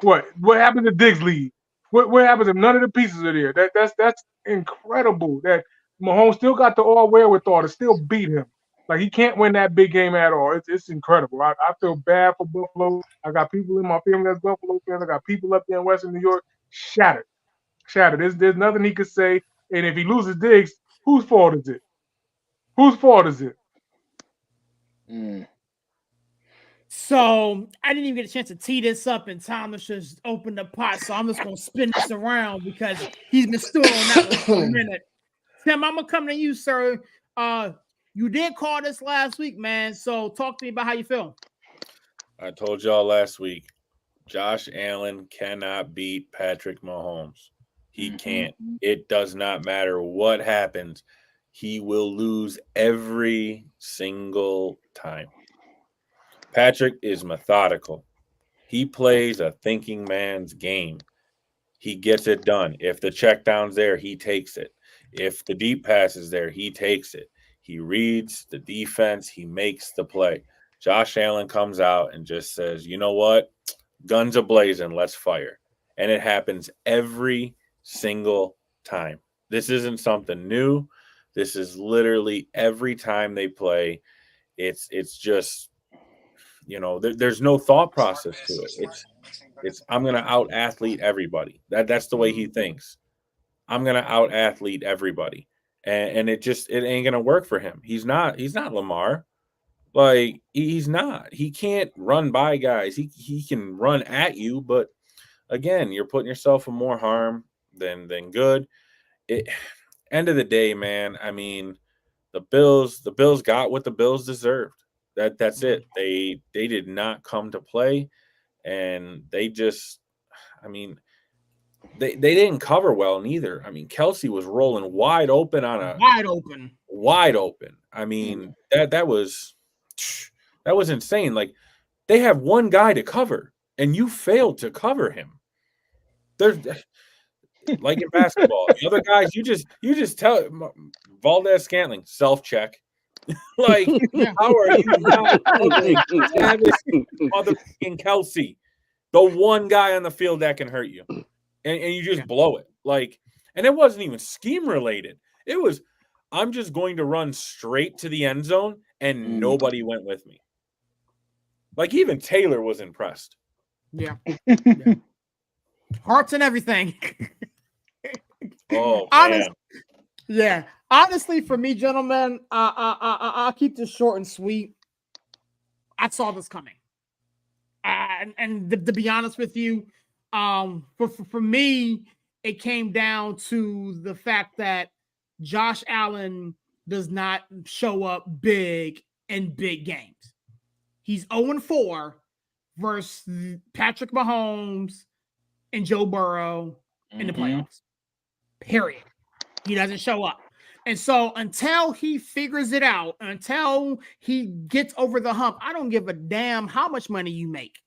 what happened to Diggs league? What happens if none of the pieces are there? That's incredible that Mahomes still got the all wherewithal to still beat him. Like he can't win that big game at all. It's incredible. I feel bad for Buffalo. I got people in my family that's Buffalo fans. I got people up there in Western New York shattered. There's nothing he could say. And if he loses Diggs, whose fault is it? Whose fault is it? So I didn't even get a chance to tee this up, and Thomas just opened the pot. So I'm just gonna spin this around because he's been stewing on that one for a minute. Tim, I'm gonna come to you, sir. You did call this last week, man. So talk to me about how you feel. I told y'all last week, Josh Allen cannot beat Patrick Mahomes. He can't. It does not matter what happens. He will lose every single time. Patrick is methodical. He plays a thinking man's game. He gets it done. If the check down's there, he takes it. If the deep pass is there, he takes it. He reads the defense. He makes the play. Josh Allen comes out and just says, you know what? Guns a-blazing, let's fire. And it happens every single time. This isn't something new. This is literally every time they play. It's just, you know, there's no thought process to it. It's I'm going to out-athlete everybody. That's the way he thinks. I'm going to out-athlete everybody. And it ain't going to work for him. He's not Lamar. Like, he's not. He can't run by guys. He can run at you, but again, you're putting yourself in more harm than good. End of the day, man, I mean, the Bills got what the Bills deserved. That's it. They did not come to play, and they just, I mean, they didn't cover well neither. I mean, Kelsey was rolling wide open on a wide open. I mean, that was insane. Like, they have one guy to cover, and you failed to cover him. There's like in basketball, the other guys, you just tell Valdez-Scantling self-check. Like, how are you not covering Travis motherfucking Kelsey, the one guy on the field that can hurt you, and you just blow it? Like, and it wasn't even scheme related. It was I'm just going to run straight to the end zone, and nobody went with me. Like, even Taylor was impressed. Yeah. Hearts and everything. Oh, man. Yeah. Honestly, for me, gentlemen, I'll keep this short and sweet. I saw this coming. And to be honest with you, for me, it came down to the fact that Josh Allen does not show up big in big games. He's 0-4 versus Patrick Mahomes and Joe Burrow in the playoffs. Period. He doesn't show up. And so until he figures it out, until he gets over the hump, I don't give a damn how much money you make.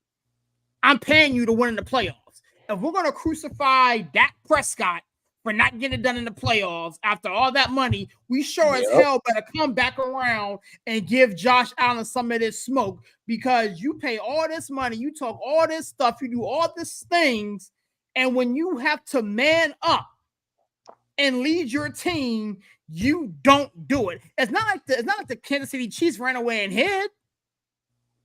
I'm paying you to win in the playoffs. If we're going to crucify Dak Prescott for not getting it done in the playoffs after all that money, we sure as hell better come back around and give Josh Allen some of this smoke, because you pay all this money, you talk all this stuff, you do all these things, and when you have to man up and lead your team, you don't do it. It's not like the Kansas City Chiefs ran away and hid.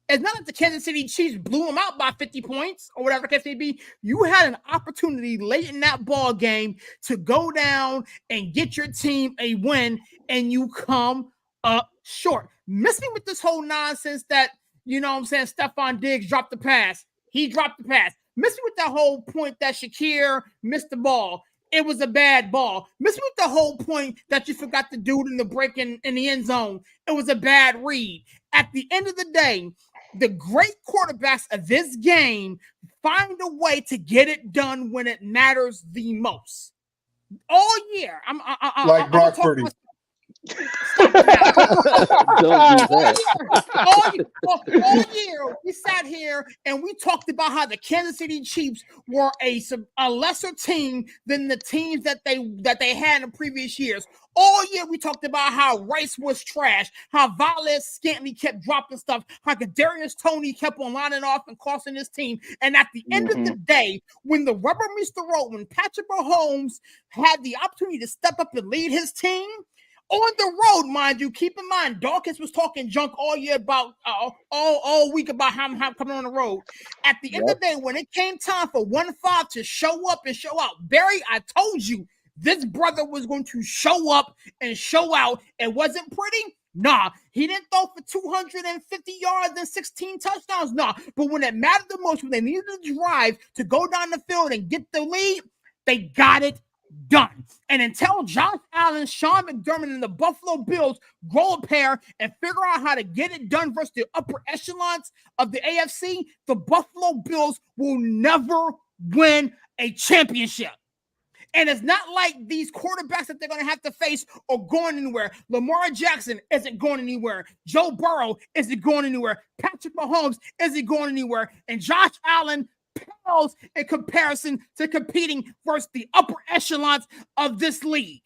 It's not like the Kansas City Chiefs blew them out by 50 points or whatever the case may be. You had an opportunity late in that ball game to go down and get your team a win, and you come up short. Miss me with this whole nonsense that, you know what I'm saying, Stephon Diggs dropped the pass. He dropped the pass. Miss me with that whole point that Shakir missed the ball. It was a bad ball. Miss me with the whole point that you forgot the dude in the break in the end zone. It was a bad read. At the end of the day, the great quarterbacks of this game find a way to get it done when it matters the most. All year, like Brock Purdy. Don't do that. All year, we sat here and we talked about how the Kansas City Chiefs were a lesser team than the teams that they had in the previous years. All year, we talked about how Rice was trash, how Valdez Scantling kept dropping stuff, how Kadarius Toney kept on lining off and costing his team. And at the end of the day, when the rubber meets the road, when Patrick Mahomes had the opportunity to step up and lead his team, on the road, mind you, keep in mind, Dawkins was talking junk all year about all week about how coming on the road. At the end of the day, when it came time for 1-5 to show up and show out, Barry, I told you this brother was going to show up and show out. It wasn't pretty. Nah, he didn't throw for 250 yards and 16 touchdowns. Nah, but when it mattered the most, when they needed to drive to go down the field and get the lead, they got it done. And until Josh Allen, Sean McDermott, and the Buffalo Bills grow a pair and figure out how to get it done versus the upper echelons of the AFC, the Buffalo Bills will never win a championship. And it's not like these quarterbacks that they're going to have to face are going anywhere. Lamar Jackson isn't going anywhere. Joe Burrow isn't going anywhere. Patrick Mahomes isn't going anywhere. And Josh Allen pales in comparison to competing versus the upper echelons of this league.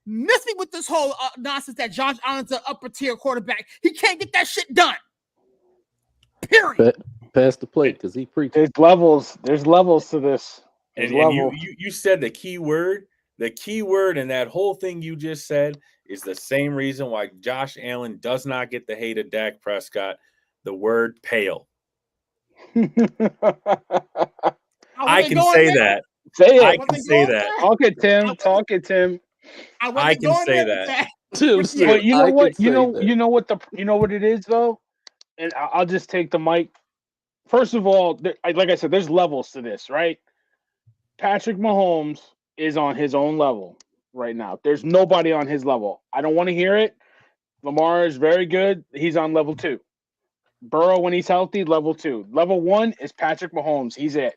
Miss me with this whole nonsense that Josh Allen's an upper tier quarterback. He can't get that shit done. Period. Pass the plate because he preached. There's levels to this. And you said the key word in that whole thing you just said is the same reason why Josh Allen does not get the hate of Dak Prescott. The word pale. I can say that. Say it. I can say that. Talk it, Tim. I can say that. But you know what? You know what it is though? And I'll just take the mic. First of all, like I said, there's levels to this, right? Patrick Mahomes is on his own level right now. There's nobody on his level. I don't want to hear it. Lamar is very good. He's on level 2. Burrow, when he's healthy, level 2. Level 1 is Patrick Mahomes. He's it.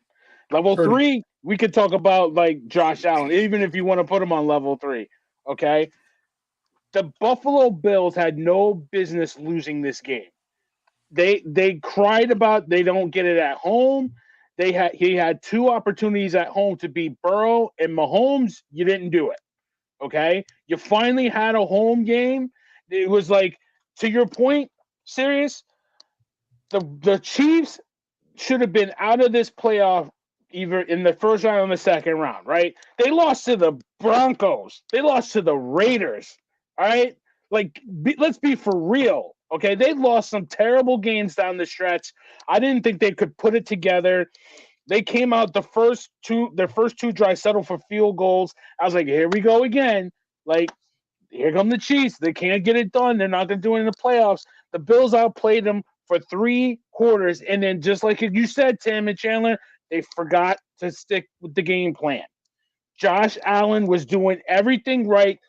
Level 3, we could talk about like Josh Allen, even if you want to put him on level 3. Okay. The Buffalo Bills had no business losing this game. They cried about they don't get it at home. He had 2 opportunities at home to beat Burrow and Mahomes. You didn't do it. Okay. You finally had a home game. It was like, to your point, serious. The Chiefs should have been out of this playoff either in the first round or the second round, right? They lost to the Broncos. They lost to the Raiders. All right, like let's be for real. Okay, they lost some terrible games down the stretch. I didn't think they could put it together. They came out their first two drives, settled for field goals. I was like, here we go again. Like, here come the Chiefs. They can't get it done. They're not going to do it in the playoffs. The Bills outplayed them for 3 quarters. And then just like you said, Tim and Chandler, they forgot to stick with the game plan. Josh Allen was doing everything right,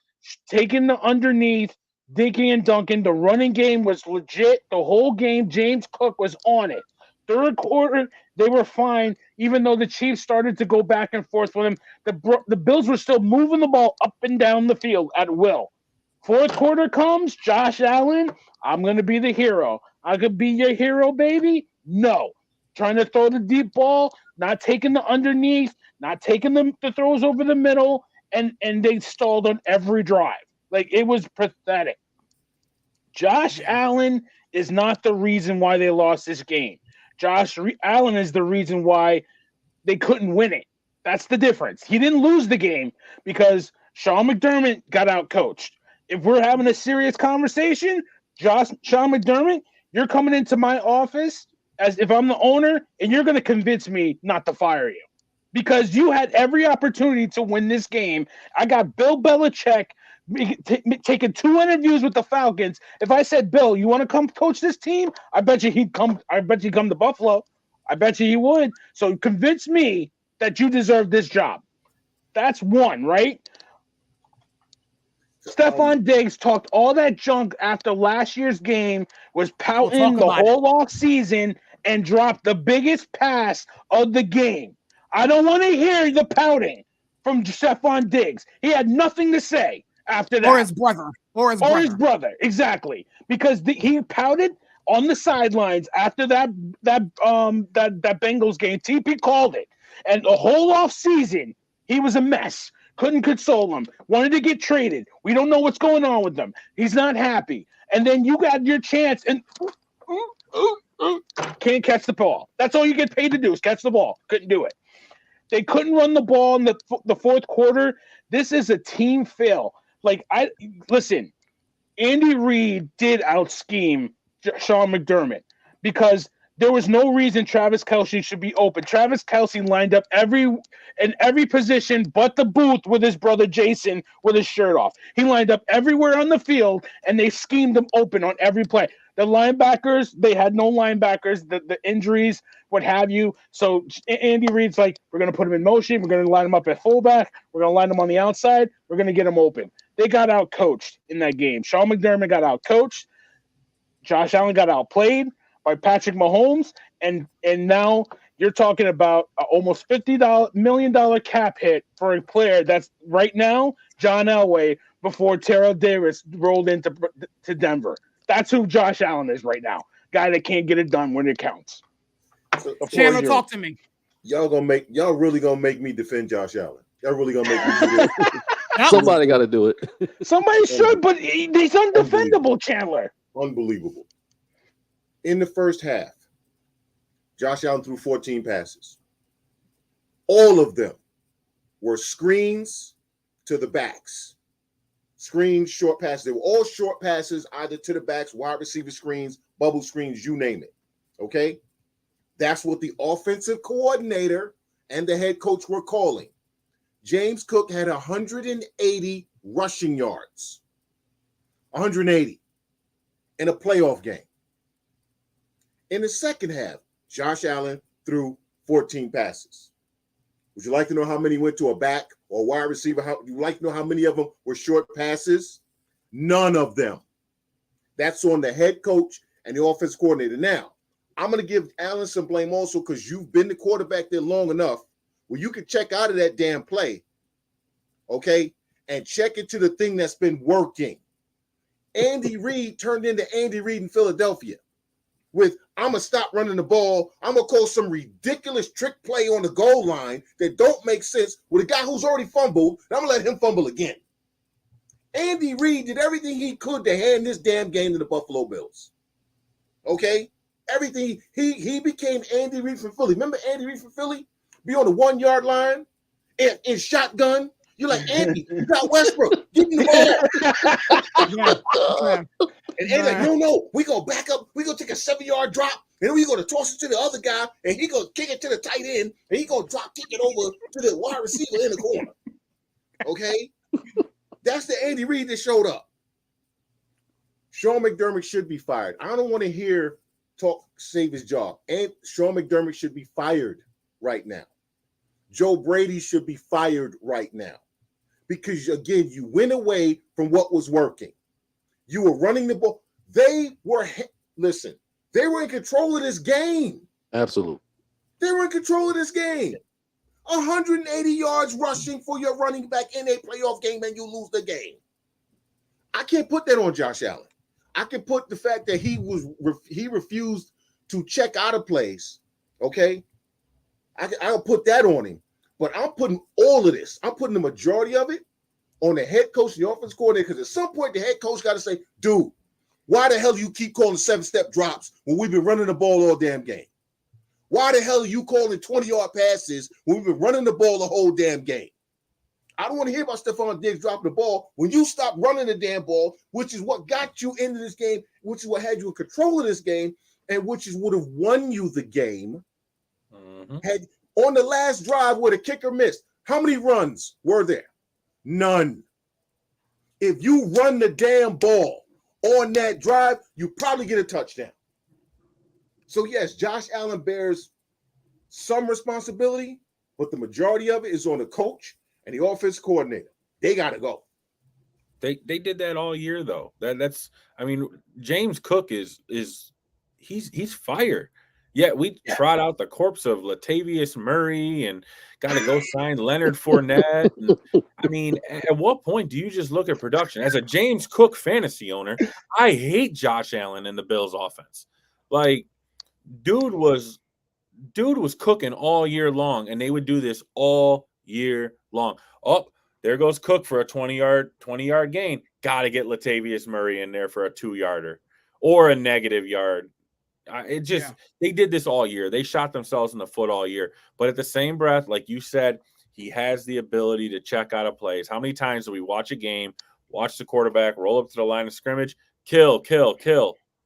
taking the underneath, dinking and dunking. The running game was legit. The whole game, James Cook was on it. Third quarter, they were fine, even though the Chiefs started to go back and forth with them. The Bills were still moving the ball up and down the field at will. Fourth quarter comes, Josh Allen, I'm going to be the hero. I could be your hero, baby? No. Trying to throw the deep ball, not taking the underneath, not taking the throws over the middle, and they stalled on every drive. Like, it was pathetic. Josh Allen is not the reason why they lost this game. Josh Allen is the reason why they couldn't win it. That's the difference. He didn't lose the game because Sean McDermott got out-coached. If we're having a serious conversation, Sean McDermott, you're coming into my office as if I'm the owner, and you're going to convince me not to fire you because you had every opportunity to win this game. I got Bill Belichick taking 2 interviews with the Falcons. If I said, Bill, you want to come coach this team? I bet you he'd come. I bet you come to Buffalo. I bet you he would. So convince me that you deserve this job. That's one, right? Stephon Diggs talked all that junk after last year's game, was pouting the whole off season, and dropped the biggest pass of the game. I don't want to hear the pouting from Stephon Diggs. He had nothing to say after that. Or his brother. Exactly. Because he pouted on the sidelines after that Bengals game. TP called it. And the whole off season, he was a mess. Couldn't console him. Wanted to get traded. We don't know what's going on with him. He's not happy. And then you got your chance and can't catch the ball. That's all you get paid to do is catch the ball. Couldn't do it. They couldn't run the ball in the fourth quarter. This is a team fail. Listen, Andy Reid did out-scheme Sean McDermott because there was no reason Travis Kelce should be open. Travis Kelce lined up in every position but the booth with his brother Jason with his shirt off. He lined up everywhere on the field, and they schemed him open on every play. The linebackers, they had no linebackers, the injuries, what have you. So Andy Reid's like, we're going to put him in motion. We're going to line him up at fullback. We're going to line him on the outside. We're going to get him open. They got out-coached in that game. Sean McDermott got out-coached. Josh Allen got outplayed by Patrick Mahomes, and now you're talking about almost $50 million cap hit for a player that's right now John Elway before Terrell Davis rolled into Denver. That's who Josh Allen is right now. Guy that can't get it done when it counts. Chandler, talk to me. Y'all really gonna make me defend Josh Allen. Y'all really gonna make me do it. Somebody got to do it. Somebody should, but he's undefendable, Chandler. Unbelievable. In the first half, Josh Allen threw 14 passes. All of them were screens to the backs. Screens, short passes. They were all short passes, either to the backs, wide receiver screens, bubble screens, you name it. Okay? That's what the offensive coordinator and the head coach were calling. James Cook had 180 rushing yards. 180 in a playoff game. In the second half, Josh Allen threw 14 passes. Would you like to know how many went to a back or wide receiver? Would you like to know how many of them were short passes? None of them. That's on the head coach and the offense coordinator. Now, I'm going to give Allen some blame also because you've been the quarterback there long enough where you can check out of that damn play, okay, and check it to the thing that's been working. Andy Reid turned into Andy Reid in Philadelphia with, I'm going to stop running the ball. I'm going to call some ridiculous trick play on the goal line that don't make sense with a guy who's already fumbled, and I'm going to let him fumble again. Andy Reid did everything he could to hand this damn game to the Buffalo Bills. Okay? Everything. He became Andy Reid from Philly. Remember Andy Reid from Philly? Be on the 1 yard line in shotgun. You're like, Andy, you got Westbrook. Give him the ball. And Andy's like, no, we gonna back up. We gonna take a 7-yard drop, and then we gonna toss it to the other guy, and he gonna kick it to the tight end, and he gonna kick it over to the wide receiver in the corner. Okay, that's the Andy Reid that showed up. Sean McDermott should be fired. I don't want to hear talk save his job. And Sean McDermott should be fired right now. Joe Brady should be fired right now. Because, again, you went away from what was working. You were running the ball. They were in control of this game. Absolutely. They were in control of this game. 180 yards rushing for your running back in a playoff game, and you lose the game. I can't put that on Josh Allen. I can put the fact that he refused to check out of plays. Okay, I'll put that on him. But I'm putting all of this. I'm putting the majority of it on the head coach, the offense coordinator, because at some point the head coach got to say, dude, why the hell do you keep calling 7-step drops when we've been running the ball all damn game? Why the hell are you calling 20-yard passes when we've been running the ball the whole damn game? I don't want to hear about Stephon Diggs dropping the ball when you stop running the damn ball, which is what got you into this game, which is what had you in control of this game, and which is would have won you the game. Had on the last drive where the kicker missed, how many runs were there? None. If you run the damn ball on that drive, you probably get a touchdown. So, yes, Josh Allen bears some responsibility, but the majority of it is on the coach and the offense coordinator. They got to go. They did that all year, though. James Cook is he's fired. Yeah, we trot out the corpse of Latavius Murray and got to go sign Leonard Fournette. And, at what point do you just look at production? As a James Cook fantasy owner, I hate Josh Allen and the Bills offense. Like, dude was cooking all year long, and they would do this all year long. Oh, there goes Cook for a 20-yard gain. Got to get Latavius Murray in there for a 2-yarder or a negative yard. They did this all year. They shot themselves in the foot all year. But at the same breath, like you said, he has the ability to check out of plays. How many times do we watch a game, watch the quarterback, roll up to the line of scrimmage, kill,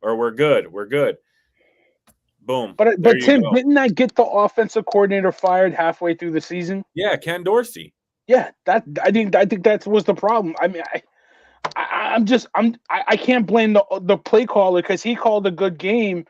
or we're good. Boom. But Tim, didn't that get the offensive coordinator fired halfway through the season? Yeah, Ken Dorsey. Yeah, I think that was the problem. I mean, I can't blame the play caller because he called a good game.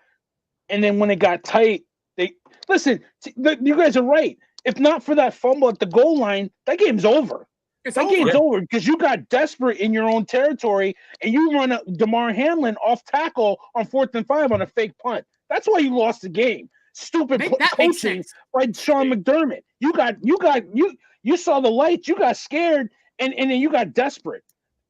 And then when it got tight, you guys are right. If not for that fumble at the goal line, that game's over. Game's over because you got desperate in your own territory and you run a DeMar Hamlin off tackle on 4th and 5 on a fake punt. That's why you lost the game. Stupid coaching by Sean McDermott. You saw the lights. You got scared and then you got desperate.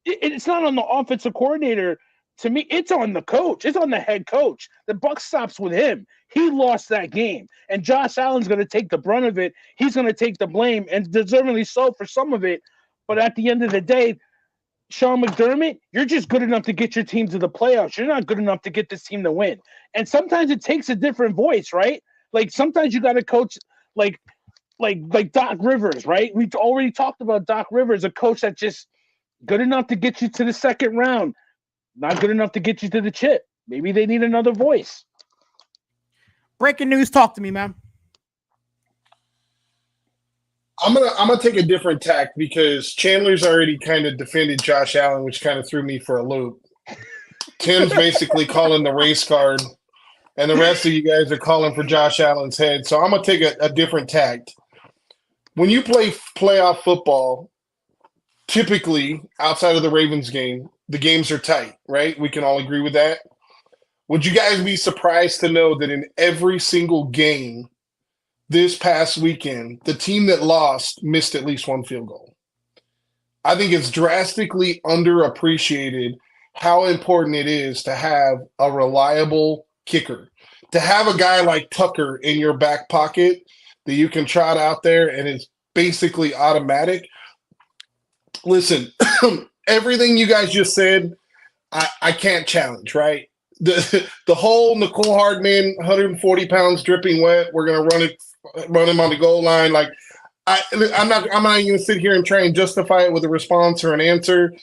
It's not on the offensive coordinator. To me, it's on the coach. It's on the head coach. The buck stops with him. He lost that game. And Josh Allen's going to take the brunt of it. He's going to take the blame, and deservingly so for some of it. But at the end of the day, Sean McDermott, you're just good enough to get your team to the playoffs. You're not good enough to get this team to win. And sometimes it takes a different voice, right? Like sometimes you got to coach like Doc Rivers, right? We already talked about Doc Rivers, a coach that's just good enough to get you to the second round. Not good enough to get you to the chip. Maybe they need another voice. Breaking news. Talk to me, man. I'm gonna take a different tack because Chandler's already kind of defended Josh Allen, which kind of threw me for a loop. Tim's basically calling the race card, and the rest of you guys are calling for Josh Allen's head. So I'm gonna take a different tack. When you play playoff football, typically outside of the Ravens game, the games are tight, right? We can all agree with that. Would you guys be surprised to know that in every single game this past weekend, the team that lost missed at least one field goal? I think it's drastically underappreciated how important it is to have a reliable kicker, to have a guy like Tucker in your back pocket that you can trot out there and it's basically automatic. Listen, everything you guys just said, I can't challenge, right? The whole Nicole Hardman, 140 pounds dripping wet, we're gonna run him on the goal line. Like I'm not even gonna sit here and try and justify it with a response or an answer.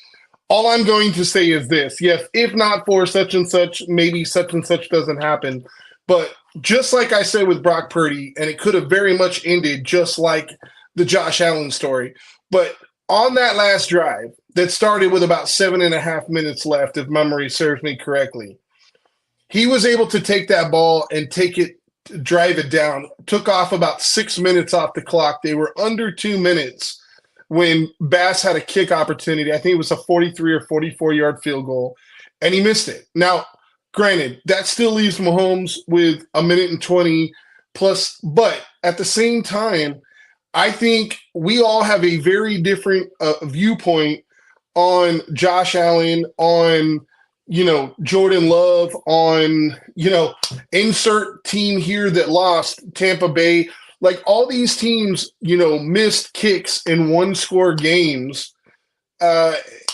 All I'm going to say is this. Yes, if not for such and such, maybe such and such doesn't happen. But just like I said with Brock Purdy, and it could have very much ended just like the Josh Allen story. But on that last drive that started with about 7.5 minutes left, if memory serves me correctly, he was able to take that ball and drive it down. Took off about 6 minutes off the clock. They were under 2 minutes when Bass had a kick opportunity. I think it was a 43 or 44-yard field goal, and he missed it. Now, granted, that still leaves Mahomes with 1:20 plus, but at the same time, I think we all have a very different viewpoint on Josh Allen, on Jordan Love, on insert team here that lost, Tampa Bay. Like all these teams, missed kicks in one-score games.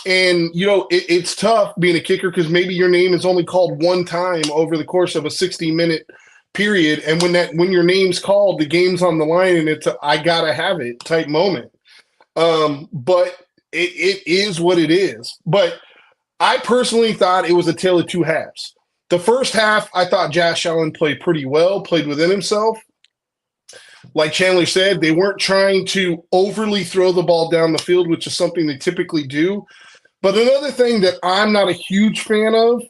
It's tough being a kicker because maybe your name is only called one time over the course of a 60-minute period. And when your name's called, the game's on the line and it's I gotta have it type moment. But it is what it is. But I personally thought it was a tale of two halves. The first half, I thought Josh Allen played pretty well, played within himself. Like Chandler said, they weren't trying to overly throw the ball down the field, which is something they typically do. But another thing that I'm not a huge fan of,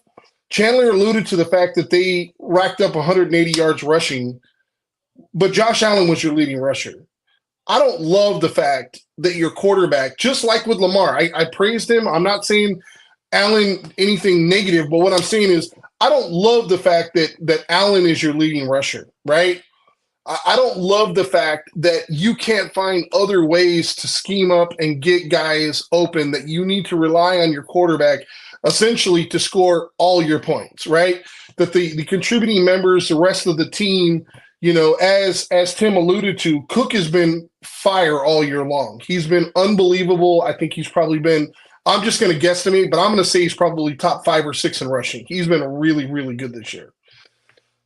Chandler alluded to the fact that they racked up 180 yards rushing, but Josh Allen was your leading rusher. I don't love the fact that your quarterback, just like with Lamar, I praised him. I'm not saying Allen anything negative, but what I'm saying is I don't love the fact that Allen is your leading rusher, right? I don't love the fact that you can't find other ways to scheme up and get guys open, that you need to rely on your quarterback essentially to score all your points, right? That the contributing members, the rest of the team, as Tim alluded to, Cook has been fire all year long. He's been unbelievable. I think he's probably been, I'm just going to guesstimate, but I'm going to say he's probably top 5 or 6 in rushing. He's been really, really good this year.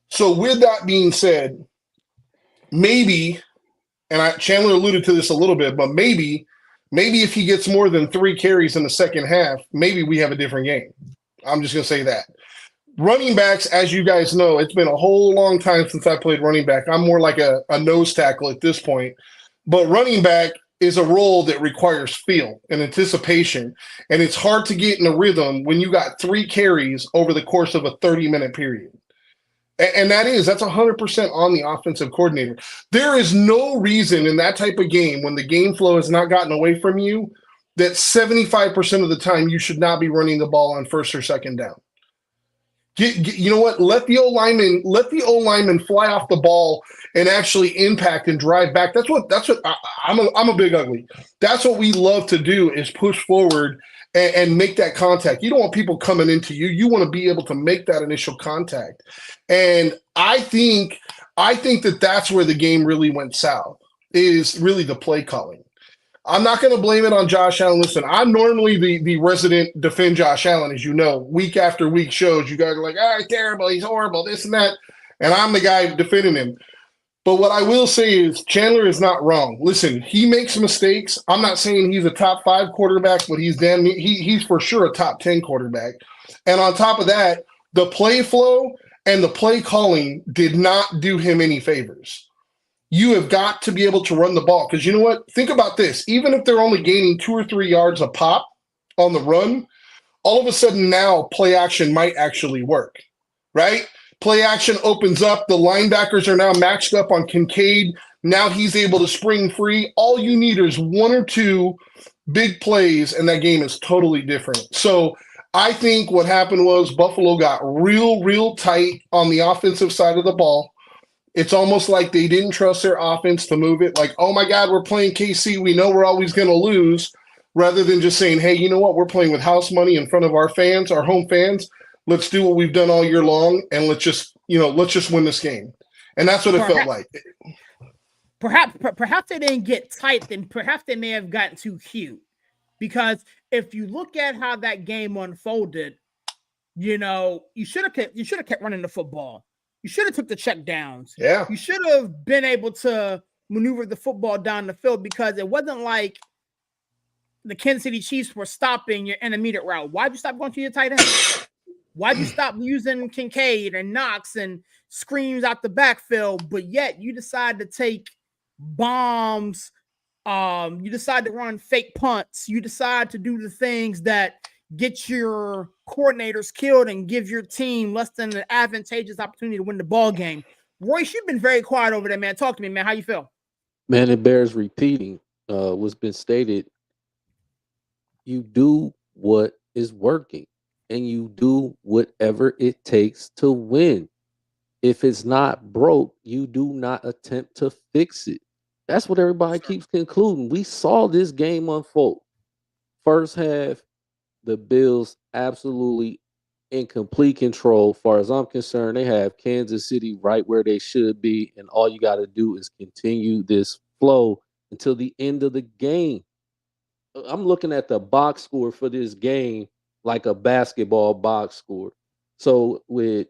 So with that being said, maybe, and Chandler alluded to this a little bit, but maybe if he gets more than 3 carries in the second half, maybe we have a different game. I'm just going to say that. Running backs, as you guys know, it's been a whole long time since I played running back. I'm more like a nose tackle at this point. But running back is a role that requires feel and anticipation, and it's hard to get in a rhythm when you got 3 carries over the course of a 30-minute period. And that's 100% on the offensive coordinator. There is no reason in that type of game, when the game flow has not gotten away from you, that 75% of the time you should not be running the ball on first or second down. You know what? Let the O-lineman fly off the ball and actually impact and drive back. That's what I'm a big ugly. That's what we love to do, is push forward and make that contact. You don't want people coming into you. You want to be able to make that initial contact. And I think that that's where the game really went south, is really the play calling. I'm not going to blame it on Josh Allen. Listen, I'm normally the resident defend Josh Allen, as you know. Week after week shows, you guys are like, he's terrible, he's horrible, this and that. And I'm the guy defending him. But what I will say is Chandler is not wrong. Listen, he makes mistakes. I'm not saying he's a top 5 quarterback, but he's for sure a top 10 quarterback. And on top of that, the play flow and the play calling did not do him any favors. You have got to be able to run the ball, because you know what? Think about this. Even if they're only gaining 2 or 3 yards a pop on the run, all of a sudden now play action might actually work, right? Play action opens up. The linebackers are now matched up on Kincaid. Now he's able to spring free. All you need is 1 or 2 big plays, and that game is totally different. So I think what happened was Buffalo got real tight on the offensive side of the ball. It's almost like they didn't trust their offense to move it. Like, oh, my God, we're playing KC. We know we're always going to lose, rather than just saying, hey, you know what? We're playing with house money in front of our fans, our home fans. Let's do what we've done all year long, and let's just win this game. And that's what it felt like. Perhaps they didn't get tight, then perhaps they may have gotten too cute. Because if you look at how that game unfolded, you should have kept running the football. You should have took the check downs. Yeah. You should have been able to maneuver the football down the field, because it wasn't like the Kansas City Chiefs were stopping your intermediate route. Why'd you stop going to your tight end? Why'd you stop using Kincaid and Knox and screens out the backfield? But yet you decide to take bombs. You decide to run fake punts. You decide to do the things that get your coordinators killed and give your team less than an advantageous opportunity to win the ball game. Royce, you've been very quiet over there, man. Talk to me, man. How you feel? Man, it bears repeating what's been stated. You do what is working, and you do whatever it takes to win. If it's not broke, you do not attempt to fix it. That's what everybody keeps concluding. We saw this game unfold. First half, the Bills absolutely in complete control. As far as I'm concerned, they have Kansas City right where they should be, and all you got to do is continue this flow until the end of the game. I'm looking at the box score for this game like a basketball box score. So with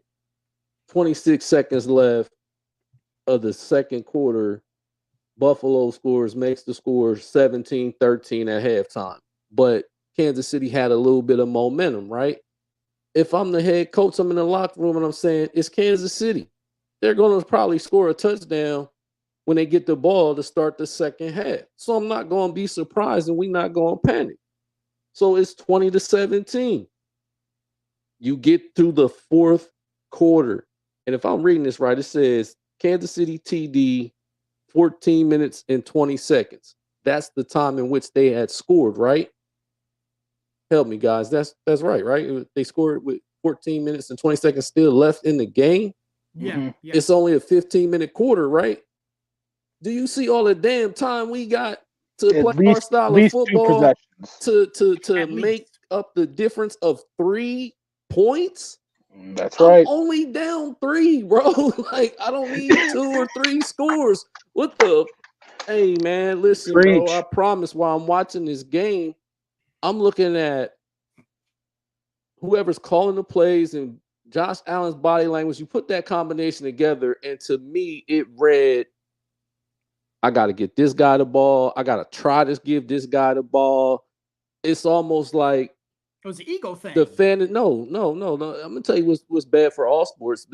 26 seconds left of the second quarter, Buffalo makes the score 17-13 at halftime. But Kansas City had a little bit of momentum, right? If I'm the head coach, I'm in the locker room and I'm saying, it's Kansas City. They're going to probably score a touchdown when they get the ball to start the second half. So I'm not going to be surprised and we're not going to panic. So it's 20-17. You get through the fourth quarter. And if I'm reading this right, it says Kansas City TD, 14 minutes and 20 seconds. That's the time in which they had scored, right? Help me, guys. That's right? They scored with 14 minutes and 20 seconds still left in the game. Yeah. It's only a 15-minute quarter, right? Do you see all the damn time we got to play our style of football to make up the difference of 3 points? That's right. I'm only down 3, bro. Like, I don't need 2 or 3 scores. What the? Hey, man, listen, bro. I promise while I'm watching this game, I'm looking at whoever's calling the plays and Josh Allen's body language. You put that combination together, and to me, it read, I got to get this guy the ball. I got to try to give this guy the ball. It's almost like it was an ego thing. No. I'm gonna tell you what's bad for all sports,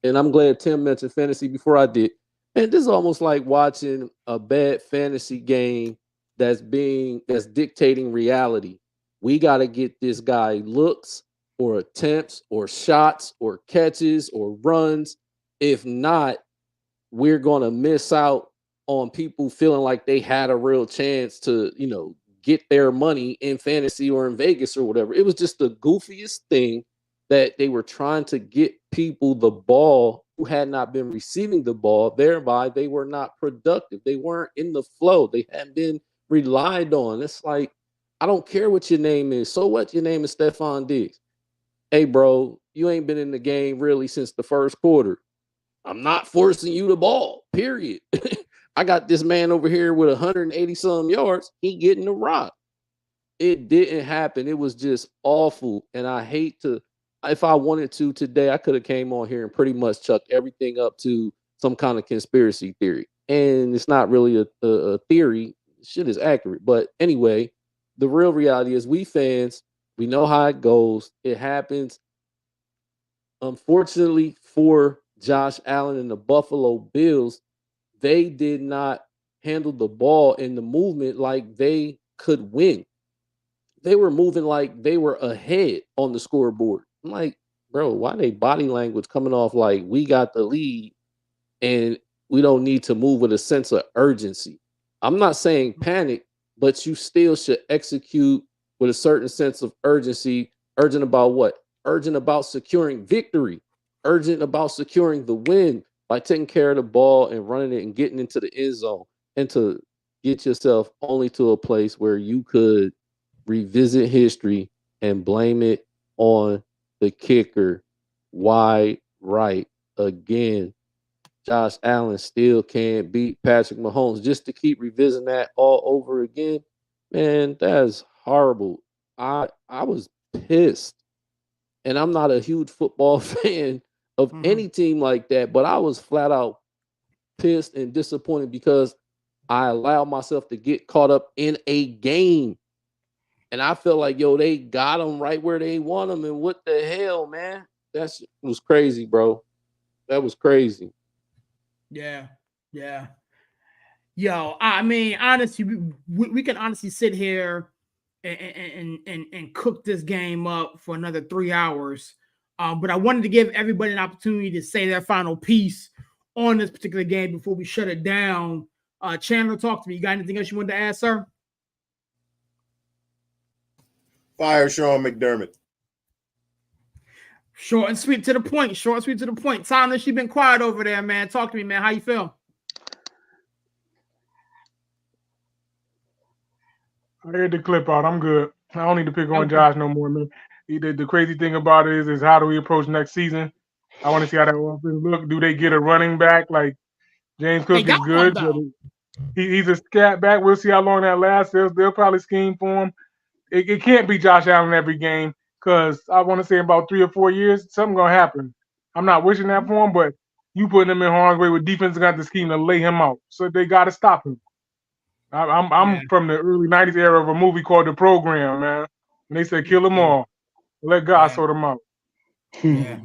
and I'm glad Tim mentioned fantasy before I did. And this is almost like watching a bad fantasy game that's dictating reality. We got to get this guy looks or attempts or shots or catches or runs. If not, we're gonna miss out on people feeling like they had a real chance to, get their money in fantasy or in Vegas or whatever. It was just the goofiest thing that they were trying to get people the ball who had not been receiving the ball. Thereby, they were not productive. They weren't in the flow. They hadn't been relied on. It's like, I don't care what your name is. So what? Your name is Stephon Diggs. Hey, bro, you ain't been in the game really since the first quarter. I'm not forcing you the ball, period. I got this man over here with 180 some yards. He getting the rock. It didn't happen. It was just awful. And I hate to, if I wanted to today, I could have came on here and pretty much chucked everything up to some kind of conspiracy theory. And it's not really a theory. Shit is accurate. But anyway, the real reality is we fans, we know how it goes. It happens. Unfortunately for Josh Allen and the Buffalo Bills, they did not handle the ball in the movement like they could win. They were moving like they were ahead on the scoreboard. I'm like, bro, why they body language coming off like we got the lead and we don't need to move with a sense of urgency? I'm not saying panic, but you still should execute with a certain sense of urgency. Urgent about what? Urgent about securing victory. Urgent about securing the win by taking care of the ball and running it and getting into the end zone, and to get yourself only to a place where you could revisit history and blame it on the kicker wide right again. Josh Allen still can't beat Patrick Mahomes. Just to keep revisiting that all over again, man, that is horrible. I was pissed. And I'm not a huge football fan of any team like that, but I was flat out pissed and disappointed because I allowed myself to get caught up in a game And I feel like, yo, they got them right where they want them. And what the hell, man? That was crazy, bro. That was crazy. Yeah. Yo, I mean, honestly, we can honestly sit here and cook this game up for another 3 hours. But I wanted to give everybody an opportunity to say their final piece on this particular game before we shut it down. Chandler, talk to me. You got anything else you wanted to add, sir? Fire Sean McDermott. Short and sweet to the point. Tyler, she been quiet over there, man. Talk to me, man. How you feel? I heard the clip out. I'm good. I don't need to pick on Josh no more, man. The crazy thing about it is how do we approach next season? I want to see how that offense look. Do they get a running back? Like James Cook is good, but he's a scat back. We'll see how long that lasts. They'll probably scheme for him. It can't be Josh Allen every game because I want to say in about 3 or 4 years, something's going to happen. I'm not wishing that for him, but you putting him in harm's way with defense got the scheme to lay him out. So they got to stop him. I'm from the early 90s era of a movie called The Program, man. And they said kill them all. Let God sort them out. Yeah.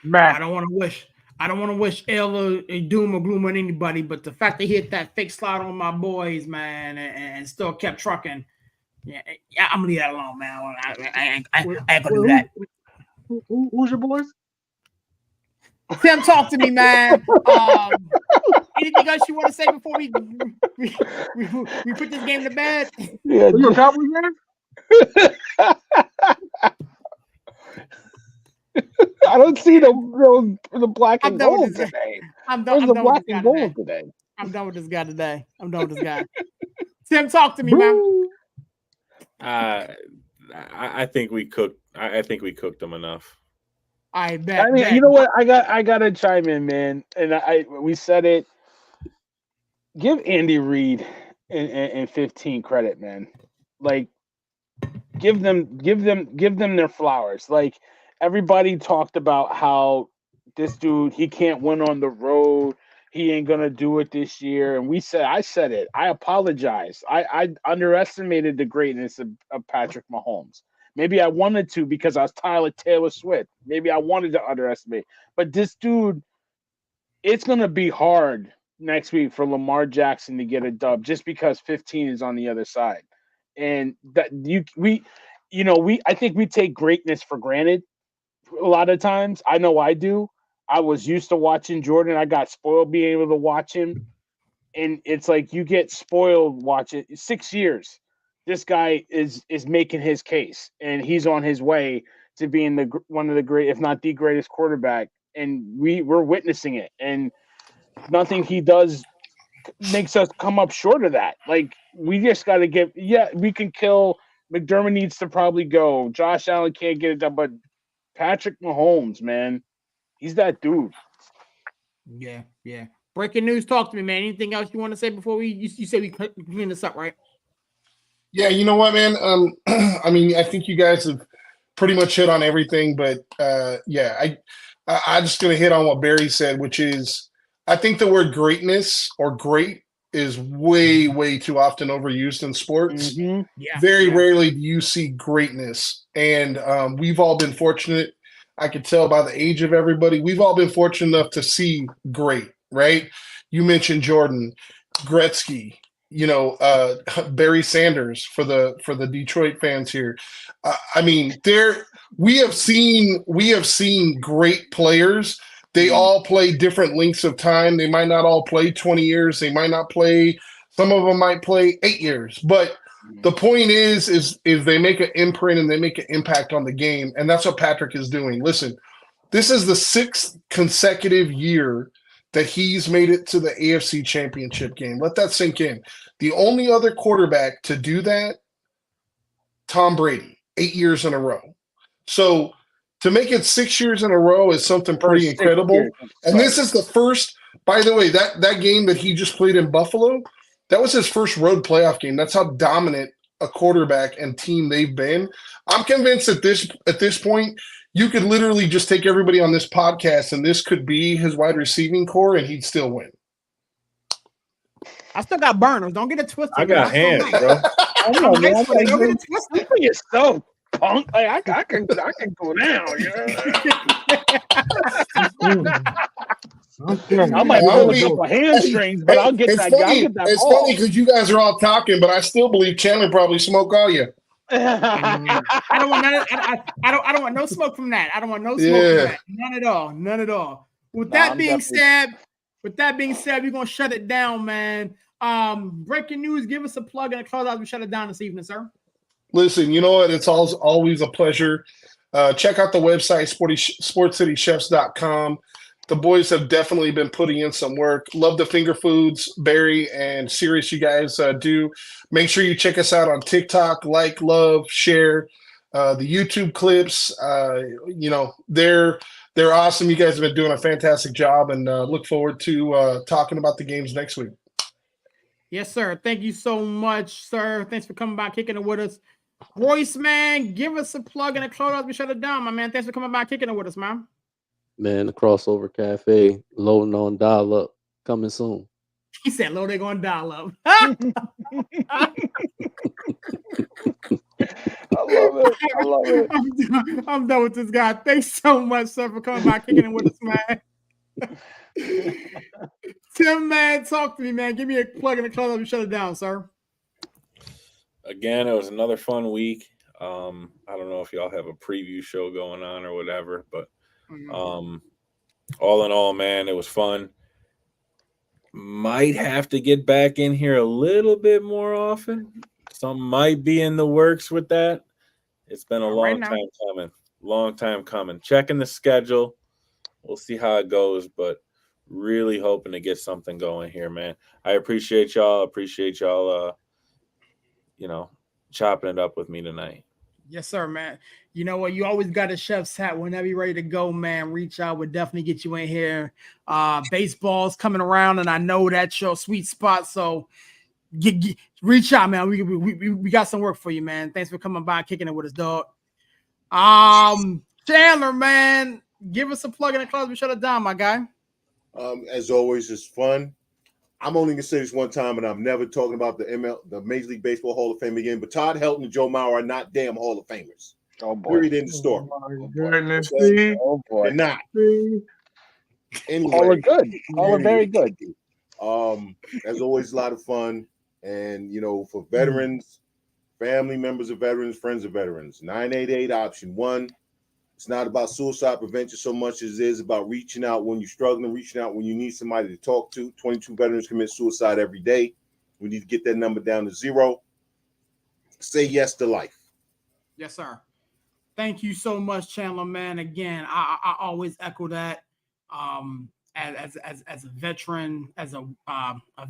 Matt. I don't want to wish ill or doom or gloom on anybody, but the fact they hit that fake slide on my boys, man, and still kept trucking. Yeah, I'm gonna leave that alone, man. I ain't gonna do that. Who's your boys? Tim, talk to me, man. Anything else you want to say before we put this game to bed? Yeah, you a Cowboys fan? I don't see the black and gold today. I'm done with this guy today. Tim, talk to me, man. I think we cooked. I think we cooked them enough. I bet. I mean, you know what? I gotta chime in, man. And we said it. Give Andy Reid and 15 credit, man. Like, give them their flowers. Like, everybody talked about how this dude, he can't win on the road. He ain't gonna do it this year. And I said it. I apologize. I underestimated the greatness of Patrick Mahomes. Maybe I wanted to because I was Taylor Swift. Maybe I wanted to underestimate. But this dude, it's gonna be hard next week for Lamar Jackson to get a dub just because 15 is on the other side. And that I think we take greatness for granted a lot of times. I know I do. I was used to watching Jordan. I got spoiled being able to watch him. And it's like you get spoiled watching 6 years. This guy is making his case, and he's on his way to being one of the great, if not the greatest quarterback. And we're witnessing it. And nothing he does makes us come up short of that. Like, we just got to we can kill. McDermott needs to probably go. Josh Allen can't get it done, but Patrick Mahomes, man, he's that dude. Yeah. Breaking news. Talk to me, man. Anything else you want to say before you say we clean this up, right? Yeah, you know what, man? I mean, I think you guys have pretty much hit on everything, but I'm just gonna hit on what Barry said, which is I think the word greatness or great is way, way too often overused in sports. Mm-hmm. Yeah, Very rarely do you see greatness. And we've all been fortunate. I could tell by the age of everybody, we've all been fortunate enough to see great, right? You mentioned Jordan, Gretzky, Barry Sanders for the Detroit fans here. I mean, we have seen great players. They all play different lengths of time. They might not all play 20 years. They might not play. Some of them might play 8 years. But the point is they make an imprint and they make an impact on the game, and that's what Patrick is doing. Listen, this is the 6th consecutive year that he's made it to the AFC Championship game. Let that sink in. The only other quarterback to do that, Tom Brady, 8 years in a row. So to make it 6 years in a row is something pretty incredible. And this is the first, by the way, that game that he just played in Buffalo, that was his first road playoff game. That's how dominant a quarterback and team they've been. I'm convinced at this point, you could literally just take everybody on this podcast and this could be his wide receiving core and he'd still win. I still got burners. Don't get it twisted. I got hands, bro. Come on, man. You're so punk. Like I can go down. You know? I might pull a couple hamstrings, but I'll get that. I'll get that. It's funny because you guys are all talking, but I still believe Chandler probably smoked all you. I don't want none. I don't want no smoke from that. I don't want no smoke from that. None at all. None at all. With that being said, we're gonna shut it down, man. Breaking news. Give us a plug and a close out. We shut it down this evening, sir. Listen, you know what? It's always a pleasure. Check out the website, sportscitychefs.com. The boys have definitely been putting in some work. Love the finger foods, Barry and Sirius, you guys do. Make sure you check us out on TikTok, like, love, share the YouTube clips. They're awesome. You guys have been doing a fantastic job, and look forward to talking about the games next week. Yes, sir. Thank you so much, sir. Thanks for coming by, kicking it with us. Royce, man, give us a plug and a close out. We shut it down, my man. Thanks for coming by, kicking it with us, man. Man, the Crossover Cafe, loading on dial-up, coming soon. He said, "Low, they gonna dial up." I love it. I'm done with this guy. Thanks so much, sir, for coming by, kicking it with us, man. Tim, man, talk to me, man. Give me a plug and a close up and shut it down, sir. Again, it was another fun week. I don't know if y'all have a preview show going on or whatever, but all in all, man, it was fun. Might have to get back in here a little bit more often. Something might be in the works with that. It's been a long time coming. Checking the schedule. We'll see how it goes, but really hoping to get something going here, man. I appreciate y'all. Chopping it up with me tonight. Yes, sir, man. You know what? You always got a chef's hat whenever you're ready to go, man. Reach out. We'll definitely get you in here. Baseball's coming around, and I know that's your sweet spot. So reach out, man. We got some work for you, man. Thanks for coming by, kicking it with us, dog. Chandler, man, give us a plug in the close. We shut it down, my guy. As always, it's fun. I'm only gonna say this one time, and I'm never talking about the Major League Baseball Hall of Fame again. But Todd Helton and Joe Mauer are not damn Hall of Famers. Oh boy! Period. In the story. Oh goodness! Oh boy! They're not. Anyway, all are good. All are very good. As always, a lot of fun, and for veterans, family members of veterans, friends of veterans, 988 option 1. It's not about suicide prevention so much as it is about reaching out when you're struggling, reaching out when you need somebody to talk to. 22 veterans commit suicide every day. We need to get that number down to 0. Say yes to life. Yes, sir. Thank you so much, Chandler, man. Again, I always echo that. As a veteran, as a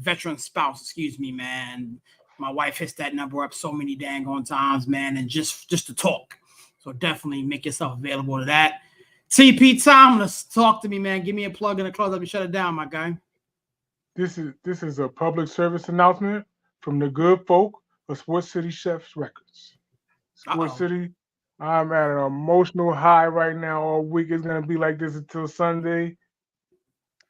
veteran spouse, excuse me, man. My wife hits that number up so many dang on times, man, and just to talk. So definitely make yourself available to that. TP Tom, let's talk to me, man. Give me a plug and a close up and shut it down, my guy. This is a public service announcement from the good folk of Sports City Chefs Records. Sports City, I'm at an emotional high right now. All week is gonna be like this until Sunday.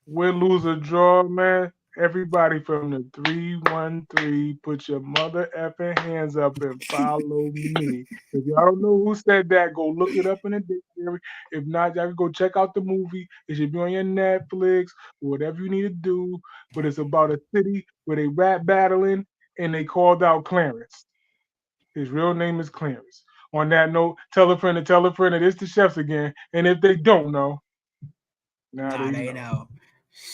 Win, lose, or draw, man. Everybody from the 313, put your mother effing hands up and follow me. If y'all don't know who said that, go look it up in the dictionary. If not, y'all can go check out the movie. It should be on your Netflix, whatever you need to do. But it's about a city where they rap battling and they called out Clarence. His real name is Clarence. On that note, tell a friend that it's the chefs again. And if they don't know, now they know.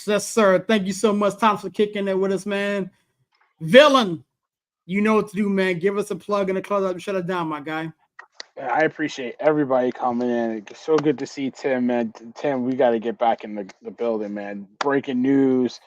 Yes, sir. Thank you so much, Tom, for kicking it with us, man. Villain, you know what to do, man. Give us a plug and a close up and shut it down, my guy. I appreciate everybody coming in. It's so good to see Tim, man. Tim, we got to get back in the building, man. Breaking news.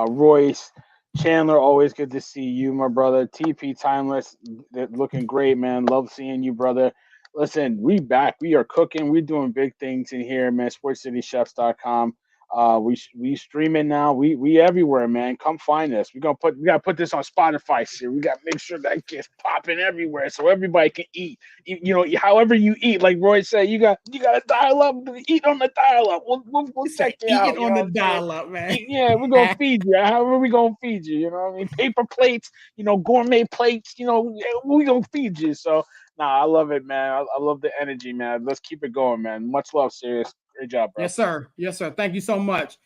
Royce, Chandler, always good to see you, my brother. TP Timeless, looking great, man. Love seeing you, brother. Listen, we back. We are cooking. We're doing big things in here, man. SportsCityChefs.com. We streaming now. We everywhere, man. Come find us. We gotta put this on Spotify. So we gotta make sure that gets popping everywhere so everybody can eat. You know, however you eat, like Roy said, you gotta dial up. Eat on the dial up. We'll check you out. Eat on the dial up, man. Yeah, we're gonna feed you. However we gonna feed you. You know what I mean? Paper plates. You know, gourmet plates. You know, we gonna feed you. So nah, I love it, man. I love the energy, man. Let's keep it going, man. Much love, Sirius. Great job, bro. Yes, sir. Yes, sir. Thank you so much.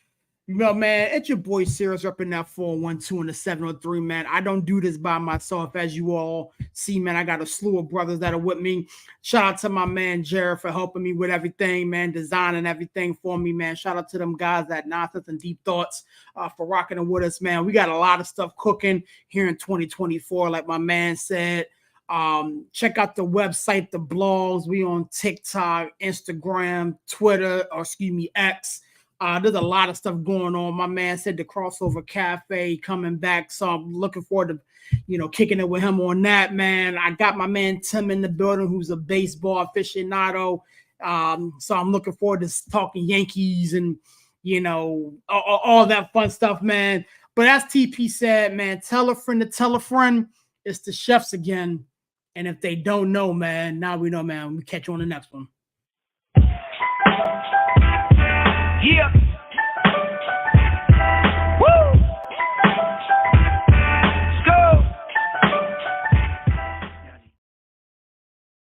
You know, man, it's your boy Sirius repping that 412 and the 703, man. I don't do this by myself, as you all see, man. I got a slew of brothers that are with me. Shout out to my man Jared for helping me with everything, man, designing everything for me, man. Shout out to them guys at Nonsense and Deep Thoughts for rocking them with us, man. We got a lot of stuff cooking here in 2024, like my man said. Check out the website, the blogs. We on TikTok, Instagram, Twitter, or excuse me, X. There's a lot of stuff going on. My man said the Crossover Cafe coming back, so I'm looking forward to, you know, kicking it with him on that, man. I got my man Tim in the building, who's a baseball aficionado. So I'm looking forward to talking Yankees and, you know, all that fun stuff, man. But as TP said, man, tell a friend to tell a friend. It's the chefs again. And if they don't know, man, now we know, man. We catch you on the next one. Yeah.